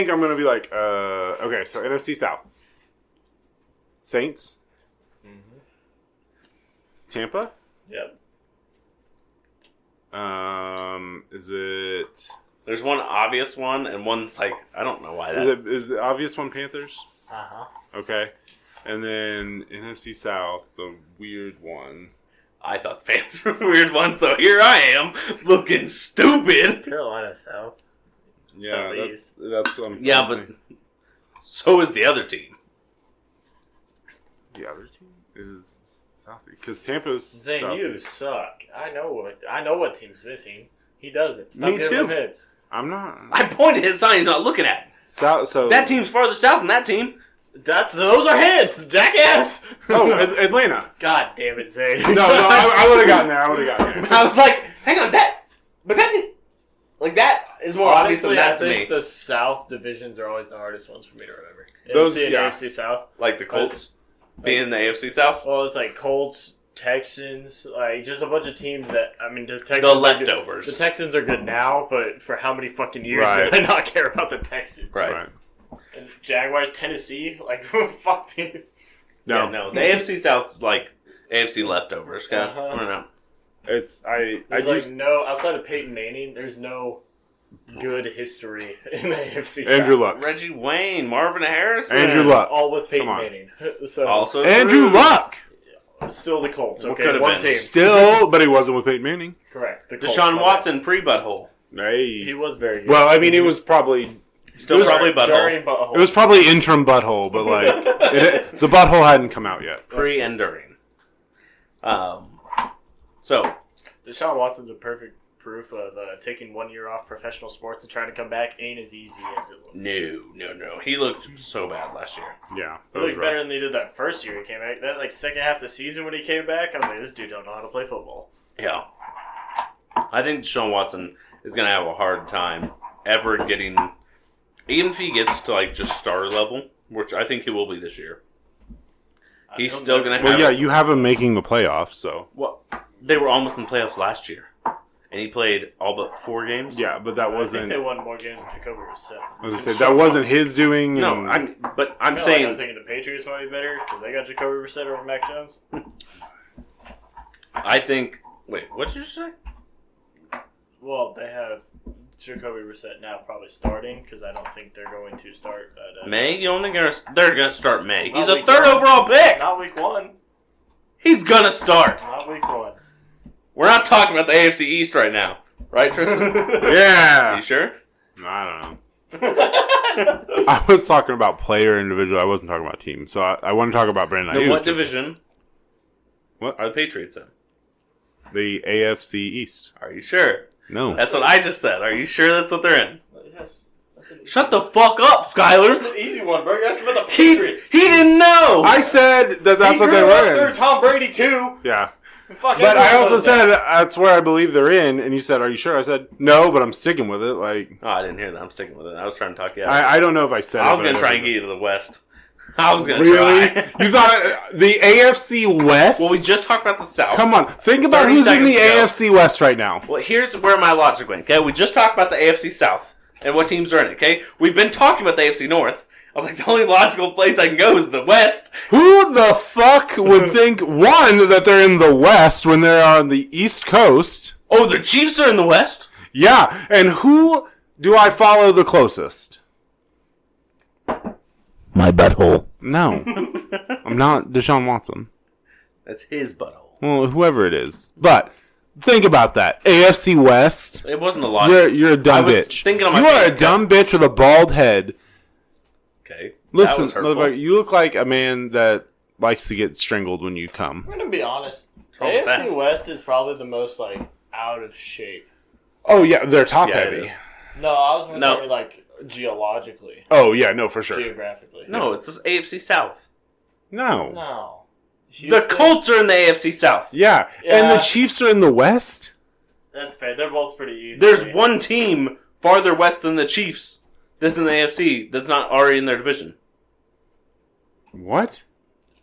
[SPEAKER 2] I'm gonna be like, okay, so NFC South. Saints. Tampa.
[SPEAKER 3] Yep.
[SPEAKER 2] Is it?
[SPEAKER 1] There's one obvious one, and one's like I don't know why
[SPEAKER 2] Is the obvious one Panthers?
[SPEAKER 3] Uh-huh.
[SPEAKER 2] Okay, and then NFC South, the weird one.
[SPEAKER 1] I thought the fans were a weird one, so here I am looking stupid.
[SPEAKER 3] Carolina South.
[SPEAKER 2] Yeah,
[SPEAKER 3] Southeast.
[SPEAKER 2] that's what I'm
[SPEAKER 1] Yeah, but so is the other team.
[SPEAKER 2] the other team is South because Tampa's
[SPEAKER 3] Zane,
[SPEAKER 2] South.
[SPEAKER 3] you suck. I know what team's missing. He doesn't. Stop
[SPEAKER 2] Me
[SPEAKER 3] giving
[SPEAKER 2] too.
[SPEAKER 3] him hits.
[SPEAKER 2] I'm not
[SPEAKER 1] I pointed at his sign. He's not looking at.
[SPEAKER 2] South. So
[SPEAKER 1] That team's farther south than that team.
[SPEAKER 3] Those are hits, jackass.
[SPEAKER 2] Oh, Atlanta.
[SPEAKER 3] God damn it, Zane.
[SPEAKER 2] No, I would have gotten there. I
[SPEAKER 1] I was like, hang on, that is more obvious than
[SPEAKER 3] Honestly,
[SPEAKER 1] that
[SPEAKER 3] I
[SPEAKER 1] to me.
[SPEAKER 3] think the South divisions are always the hardest ones for me to remember.
[SPEAKER 2] Those-
[SPEAKER 3] NFC and
[SPEAKER 2] yeah.
[SPEAKER 3] AFC South.
[SPEAKER 1] Like the Colts being in the AFC South.
[SPEAKER 3] Well, it's like Colts, Texans, like just a bunch of teams that the Texans.
[SPEAKER 1] The
[SPEAKER 3] are good-
[SPEAKER 1] leftovers.
[SPEAKER 3] The Texans are good now, but for how many fucking years
[SPEAKER 2] Right.
[SPEAKER 3] did I not care about the Texans?
[SPEAKER 1] Right.
[SPEAKER 3] And Jaguars, Tennessee, like fuck you.
[SPEAKER 2] No,
[SPEAKER 1] Yeah, no. The AFC South's like AFC leftovers. Okay?
[SPEAKER 3] Uh-huh.
[SPEAKER 1] I don't know.
[SPEAKER 2] it's I
[SPEAKER 3] There's
[SPEAKER 2] just
[SPEAKER 3] no outside of Peyton Manning. There's no good history in the AFC South.
[SPEAKER 2] Andrew Luck.
[SPEAKER 1] Reggie Wayne, Marvin Harrison.
[SPEAKER 2] Andrew Luck.
[SPEAKER 3] all with Peyton
[SPEAKER 2] Come on.
[SPEAKER 3] Manning. So
[SPEAKER 1] Also
[SPEAKER 2] Andrew
[SPEAKER 1] true.
[SPEAKER 2] Luck.
[SPEAKER 3] still the Colts.
[SPEAKER 1] What
[SPEAKER 3] Okay,
[SPEAKER 1] could've
[SPEAKER 3] one
[SPEAKER 1] been.
[SPEAKER 3] team.
[SPEAKER 2] Still, but he wasn't with Peyton Manning.
[SPEAKER 3] Correct. The Colts,
[SPEAKER 1] Deshaun
[SPEAKER 3] my bad.
[SPEAKER 1] Watson pre-butthole.
[SPEAKER 2] Hey.
[SPEAKER 3] He was very good.
[SPEAKER 2] Well, I mean, he was probably
[SPEAKER 1] Still
[SPEAKER 2] was
[SPEAKER 1] probably butthole.
[SPEAKER 3] During butthole.
[SPEAKER 2] it was probably interim butthole, but like the butthole hadn't come out yet.
[SPEAKER 1] Pre and during. So
[SPEAKER 3] Deshaun Watson's a perfect proof of taking 1 year off professional sports and trying to come back ain't as easy as it looks.
[SPEAKER 1] no. He looked so bad last year.
[SPEAKER 2] Yeah,
[SPEAKER 3] He looked better than he did that first year he came back. That like second half of the season when he came back, I was like, this dude don't know how to play football.
[SPEAKER 1] Yeah. I think Deshaun Watson is going to have a hard time ever getting, even if he gets to like just starter level, which I think he will be this year. He's
[SPEAKER 3] He'll
[SPEAKER 1] still
[SPEAKER 3] never-
[SPEAKER 1] going to
[SPEAKER 2] Well,
[SPEAKER 1] have.
[SPEAKER 2] yeah, you have him making the playoffs, so
[SPEAKER 1] Well, they were almost in the playoffs last year, and he played all but 4 games.
[SPEAKER 2] yeah, but that
[SPEAKER 3] I think
[SPEAKER 2] wasn't.
[SPEAKER 3] they won more games than Jacoby Brissett.
[SPEAKER 2] I was gonna say that wasn't his doing.
[SPEAKER 1] No,
[SPEAKER 2] and-
[SPEAKER 1] I'm
[SPEAKER 3] I'm
[SPEAKER 1] saying
[SPEAKER 3] thinking the Patriots might be better because they got Jacoby Brissett over Mac Jones.
[SPEAKER 1] I think. Wait, what did you say?
[SPEAKER 3] Well, they have Jacoby Brissett now probably starting because I don't think they're going to start.
[SPEAKER 1] May? You don't think they're going to start May? He's
[SPEAKER 3] Not
[SPEAKER 1] a
[SPEAKER 3] week
[SPEAKER 1] 3rd
[SPEAKER 3] one.
[SPEAKER 1] overall pick.
[SPEAKER 3] Not week one.
[SPEAKER 1] He's going to start.
[SPEAKER 3] Not week one.
[SPEAKER 1] We're not talking about the AFC East right now, right, Tristan?
[SPEAKER 2] yeah,
[SPEAKER 1] You sure?
[SPEAKER 2] I don't know. I was talking about player individual. I wasn't talking about team. So I want to talk about Brandon
[SPEAKER 1] Then
[SPEAKER 2] Ayuk.
[SPEAKER 1] what division?
[SPEAKER 2] What?
[SPEAKER 1] Are the Patriots in?
[SPEAKER 2] The AFC East.
[SPEAKER 1] Are you sure?
[SPEAKER 2] No.
[SPEAKER 1] That's what I just said. Are you sure that's what they're in?
[SPEAKER 3] Yes. That's an
[SPEAKER 1] Shut the fuck up,
[SPEAKER 3] That's
[SPEAKER 1] Skyler.
[SPEAKER 3] an easy one, bro. You're asking about the
[SPEAKER 1] He
[SPEAKER 3] Patriots.
[SPEAKER 1] didn't know.
[SPEAKER 2] I said that that's
[SPEAKER 3] he
[SPEAKER 2] what they
[SPEAKER 3] grew up
[SPEAKER 2] were
[SPEAKER 3] through
[SPEAKER 2] in.
[SPEAKER 3] Tom Brady too.
[SPEAKER 2] Yeah.
[SPEAKER 3] Fuck,
[SPEAKER 2] But I
[SPEAKER 3] everyone
[SPEAKER 2] also
[SPEAKER 3] knows that.
[SPEAKER 2] said that's where I believe they're in, and you said, "Are you sure?" I said, "No, but I'm sticking with it." Like,
[SPEAKER 1] Oh, I didn't hear that. I'm sticking with it. I was trying to talk you out.
[SPEAKER 2] I don't know if I said.
[SPEAKER 1] I
[SPEAKER 2] it,
[SPEAKER 1] was
[SPEAKER 2] but
[SPEAKER 1] going to try and
[SPEAKER 2] wasn't.
[SPEAKER 1] get you to the West. I was going to
[SPEAKER 2] Really?
[SPEAKER 1] try.
[SPEAKER 2] You thought the AFC West?
[SPEAKER 1] Well, we just talked about the South.
[SPEAKER 2] Come on, think about
[SPEAKER 1] 30
[SPEAKER 2] who's in the
[SPEAKER 1] seconds ago.
[SPEAKER 2] AFC West right now.
[SPEAKER 1] Well, here's where my logic went. Okay, we just talked about the AFC South and what teams are in it. Okay, we've been talking about the AFC North. I was like, the only logical place I can go is the West.
[SPEAKER 2] Who the fuck would think one that they're in the West when they're on the East Coast?
[SPEAKER 1] Oh, the Chiefs are in the West.
[SPEAKER 2] Yeah, and who do I follow the closest?
[SPEAKER 1] My butthole.
[SPEAKER 2] No, I'm not Deshaun Watson.
[SPEAKER 1] That's his butthole.
[SPEAKER 2] Well, whoever it is. But think about that. AFC West.
[SPEAKER 1] It wasn't a logic.
[SPEAKER 2] You're a dumb
[SPEAKER 1] I was
[SPEAKER 2] bitch.
[SPEAKER 1] thinking on my
[SPEAKER 2] You are a
[SPEAKER 1] feet.
[SPEAKER 2] dumb bitch with a bald head.
[SPEAKER 1] Okay.
[SPEAKER 2] Listen,
[SPEAKER 1] that was hurtful.
[SPEAKER 2] motherfucker, you look like a man that likes to get strangled when you come.
[SPEAKER 3] I'm gonna be honest.
[SPEAKER 1] wrong with
[SPEAKER 3] AFC
[SPEAKER 1] that?
[SPEAKER 3] West is probably the most like out of shape.
[SPEAKER 2] Oh yeah, they're top
[SPEAKER 1] Yeah, it
[SPEAKER 2] heavy.
[SPEAKER 1] is.
[SPEAKER 3] No, I was gonna
[SPEAKER 1] No.
[SPEAKER 3] say like geologically,
[SPEAKER 2] Oh yeah, no for sure.
[SPEAKER 3] geographically.
[SPEAKER 1] No, it's this AFC South.
[SPEAKER 2] No.
[SPEAKER 3] No.
[SPEAKER 1] The
[SPEAKER 3] Houston-
[SPEAKER 1] Colts are in the AFC South.
[SPEAKER 2] Yeah.
[SPEAKER 3] Yeah.
[SPEAKER 2] And the Chiefs are in the West?
[SPEAKER 3] That's fair. They're both pretty easy.
[SPEAKER 1] There's one team farther west than the Chiefs that's in the AFC that's not already in their division.
[SPEAKER 2] What?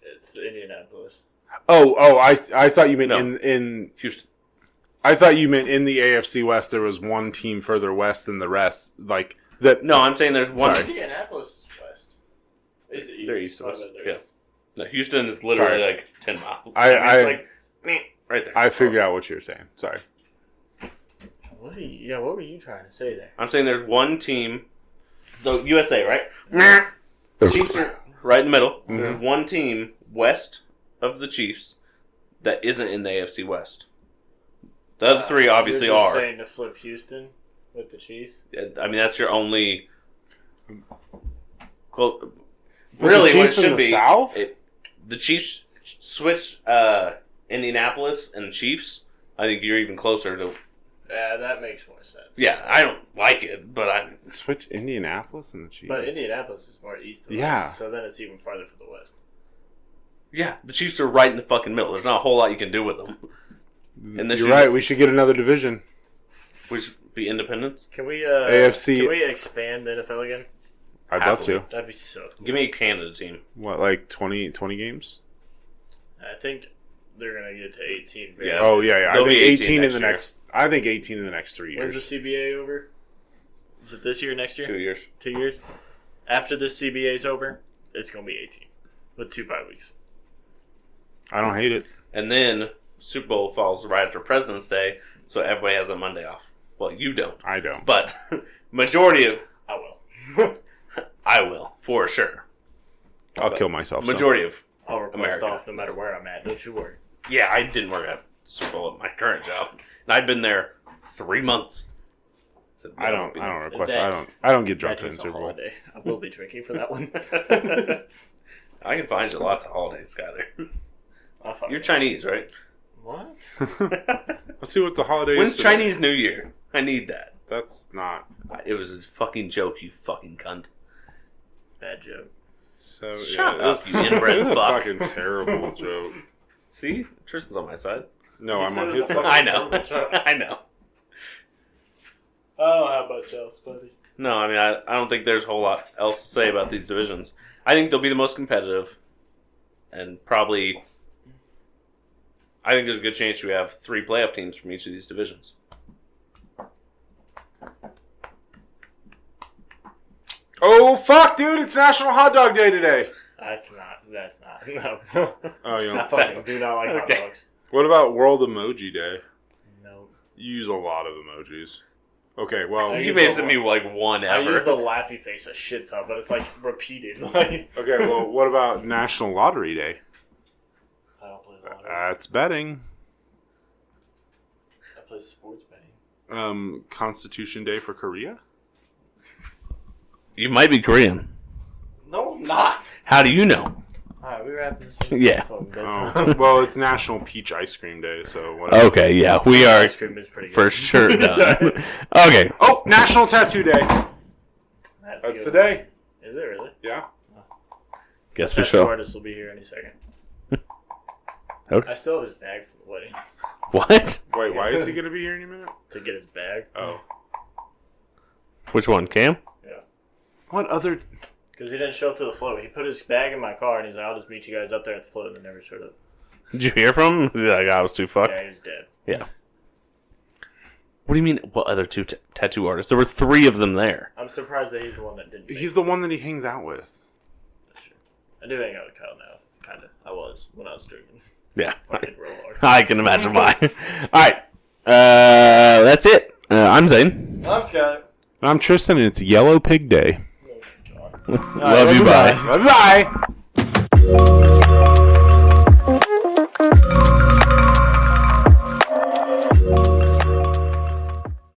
[SPEAKER 3] It's Indianapolis.
[SPEAKER 2] Oh, I thought you meant
[SPEAKER 1] No.
[SPEAKER 2] in
[SPEAKER 1] Houston.
[SPEAKER 2] I thought you meant in the AFC West there was one team further west than the rest. Like that
[SPEAKER 1] No, I'm saying there's one.
[SPEAKER 2] Sorry.
[SPEAKER 3] Indianapolis is west. Is it east?
[SPEAKER 1] They're east of us.
[SPEAKER 3] Oh, they're
[SPEAKER 1] Yeah.
[SPEAKER 3] east.
[SPEAKER 1] No, Houston is literally
[SPEAKER 2] Sorry.
[SPEAKER 1] like 10 miles.
[SPEAKER 2] I-
[SPEAKER 1] it's like meh, right there.
[SPEAKER 2] I figured out what you were saying. Sorry.
[SPEAKER 3] What were you trying to say there?
[SPEAKER 1] I'm saying there's one team. So USA, right? Meh. Chiefs are right in the middle.
[SPEAKER 2] Mm-hmm.
[SPEAKER 1] There's one team west of the Chiefs that isn't in the AFC West. The other three obviously
[SPEAKER 3] You're just
[SPEAKER 1] are.
[SPEAKER 3] saying to flip Houston with the Chiefs.
[SPEAKER 1] I mean, that's your only. Close.
[SPEAKER 2] With
[SPEAKER 1] Really,
[SPEAKER 2] the
[SPEAKER 1] what it
[SPEAKER 2] Chiefs in
[SPEAKER 1] should
[SPEAKER 2] the
[SPEAKER 1] be.
[SPEAKER 2] South?
[SPEAKER 1] The Chiefs switch Indianapolis and Chiefs. I think you're even closer to.
[SPEAKER 3] Yeah, that makes more sense.
[SPEAKER 1] Yeah, I don't like it, but I.
[SPEAKER 2] Switch Indianapolis and the Chiefs.
[SPEAKER 3] But Indianapolis is more east of
[SPEAKER 2] Yeah.
[SPEAKER 3] us, so then it's even farther for the west.
[SPEAKER 1] Yeah, the Chiefs are right in the fucking middle. There's not a whole lot you can do with them. And this
[SPEAKER 2] You're
[SPEAKER 1] should-
[SPEAKER 2] right. We should get another division.
[SPEAKER 1] We should be independents.
[SPEAKER 3] Can we
[SPEAKER 2] AFC
[SPEAKER 3] Can we expand the NFL again?
[SPEAKER 2] I'd love to.
[SPEAKER 3] That'd be so cool.
[SPEAKER 1] Give me a Canada team.
[SPEAKER 2] What, like 20 games?
[SPEAKER 3] I think they're gonna get to 18. very
[SPEAKER 1] Yeah.
[SPEAKER 3] soon.
[SPEAKER 2] Oh yeah, yeah. I
[SPEAKER 1] They'll
[SPEAKER 2] think
[SPEAKER 1] be 18
[SPEAKER 2] 18 in
[SPEAKER 1] next
[SPEAKER 2] the
[SPEAKER 1] year.
[SPEAKER 2] next. I think 18 in the next 3 years.
[SPEAKER 3] When's the CBA over? Is it this year? Next year?
[SPEAKER 1] 2 years.
[SPEAKER 3] 2 years. After this CBA is over, it's gonna be 18 with 2 bye weeks.
[SPEAKER 2] I don't hate it.
[SPEAKER 1] And then Super Bowl falls right after President's Day, so everybody has a Monday off. Well, you don't.
[SPEAKER 2] I don't.
[SPEAKER 1] But majority of.
[SPEAKER 3] I will.
[SPEAKER 1] I will, for sure.
[SPEAKER 2] I'll kill myself. so.
[SPEAKER 1] Majority of.
[SPEAKER 3] I'll request
[SPEAKER 1] America.
[SPEAKER 3] off no matter where I'm at. Don't you worry.
[SPEAKER 1] Yeah, I didn't work at Super Bowl at my current job. And I'd been there 3 months. So,
[SPEAKER 2] I don't request.
[SPEAKER 3] That-
[SPEAKER 2] I don't get drunk
[SPEAKER 3] That
[SPEAKER 2] in the
[SPEAKER 3] takes a
[SPEAKER 2] Super Bowl.
[SPEAKER 3] holiday. I will be drinking for that one.
[SPEAKER 1] I can find you lots of holidays, Skyler.
[SPEAKER 3] I'll fucking-
[SPEAKER 1] You're Chinese, right?
[SPEAKER 3] What?
[SPEAKER 2] Let's see what the holiday
[SPEAKER 1] When's
[SPEAKER 2] is. today.
[SPEAKER 1] Chinese New Year? I need that.
[SPEAKER 2] That's not.
[SPEAKER 1] It was a fucking joke, you fucking cunt.
[SPEAKER 3] Bad joke.
[SPEAKER 2] So
[SPEAKER 1] Shut
[SPEAKER 2] yeah,
[SPEAKER 1] up,
[SPEAKER 2] this-
[SPEAKER 1] you inbred
[SPEAKER 2] this is a
[SPEAKER 1] fuck.
[SPEAKER 2] fucking terrible joke.
[SPEAKER 1] See? Tristan's on my side.
[SPEAKER 2] No,
[SPEAKER 3] You
[SPEAKER 2] I'm
[SPEAKER 3] said
[SPEAKER 2] on
[SPEAKER 3] it
[SPEAKER 2] his
[SPEAKER 3] was a
[SPEAKER 2] side.
[SPEAKER 3] fucking
[SPEAKER 1] I know.
[SPEAKER 3] terrible joke.
[SPEAKER 1] I know.
[SPEAKER 3] I don't have much else, buddy.
[SPEAKER 1] No, I mean, I don't think there's a whole lot else to say about these divisions. I think they'll be the most competitive. And probably, I think there's a good chance you have 3 playoff teams from each of these divisions.
[SPEAKER 2] Oh fuck, dude! It's National Hot Dog Day today.
[SPEAKER 3] That's not. No.
[SPEAKER 2] Oh, you
[SPEAKER 3] I
[SPEAKER 2] know.
[SPEAKER 3] fucking do not like hot
[SPEAKER 1] Okay.
[SPEAKER 3] dogs.
[SPEAKER 2] What about World Emoji Day?
[SPEAKER 3] No.
[SPEAKER 2] You use a lot of emojis. Okay, well,
[SPEAKER 3] I
[SPEAKER 1] You
[SPEAKER 3] use
[SPEAKER 1] made
[SPEAKER 3] the-
[SPEAKER 1] it to me like one
[SPEAKER 3] I
[SPEAKER 1] ever.
[SPEAKER 3] use the laughy face a shit ton, but it's like repeated. Like
[SPEAKER 2] okay, well, what about National Lottery Day?
[SPEAKER 3] I don't play the lottery.
[SPEAKER 2] That's betting.
[SPEAKER 3] I play sports betting.
[SPEAKER 2] Constitution Day for Korea.
[SPEAKER 1] You might be Korean.
[SPEAKER 3] No, I'm not.
[SPEAKER 1] How do you know?
[SPEAKER 3] Alright, we wrapped this up.
[SPEAKER 1] Yeah.
[SPEAKER 3] Fucking
[SPEAKER 2] Oh,
[SPEAKER 3] bedtime.
[SPEAKER 2] well, it's National Peach Ice Cream Day, so whatever.
[SPEAKER 1] Okay, yeah, we are
[SPEAKER 3] Ice cream is pretty good.
[SPEAKER 1] for sure done. Okay.
[SPEAKER 2] Oh, National Tattoo Day.
[SPEAKER 3] That's
[SPEAKER 2] That's
[SPEAKER 3] good.
[SPEAKER 2] the day.
[SPEAKER 3] Is it really?
[SPEAKER 2] Yeah.
[SPEAKER 1] Guess we
[SPEAKER 3] Tattoo
[SPEAKER 1] shall.
[SPEAKER 3] artist will be here any second.
[SPEAKER 1] Okay.
[SPEAKER 3] I still have his bag from the wedding
[SPEAKER 1] What?
[SPEAKER 2] Wait, why is he going to be here any minute?
[SPEAKER 3] to get his bag.
[SPEAKER 2] Oh.
[SPEAKER 1] Which one, Cam?
[SPEAKER 3] Yeah.
[SPEAKER 2] What other...
[SPEAKER 3] Because he didn't show up to the float. He put his bag in my car and he's like, I'll just meet you guys up there at the float, and never showed up.
[SPEAKER 1] Did you hear from him? He's like, I was too fucked.
[SPEAKER 3] Yeah, he was dead.
[SPEAKER 1] Yeah. What do you mean, what other two tattoo artists? There were 3 of them there.
[SPEAKER 3] I'm surprised that he's the one that didn't.
[SPEAKER 2] He's the one that he hangs out with.
[SPEAKER 3] That's true. I do hang out with Kyle now. Kind of. I was when I was drinking.
[SPEAKER 1] Yeah.
[SPEAKER 3] I did real hard.
[SPEAKER 1] I can imagine why. Alright. That's it. I'm Zane.
[SPEAKER 3] I'm Skyler.
[SPEAKER 2] I'm Tristan, and it's Yellow Pig Day.
[SPEAKER 3] Oh, my God.
[SPEAKER 1] Love you, bye.
[SPEAKER 2] Bye-bye.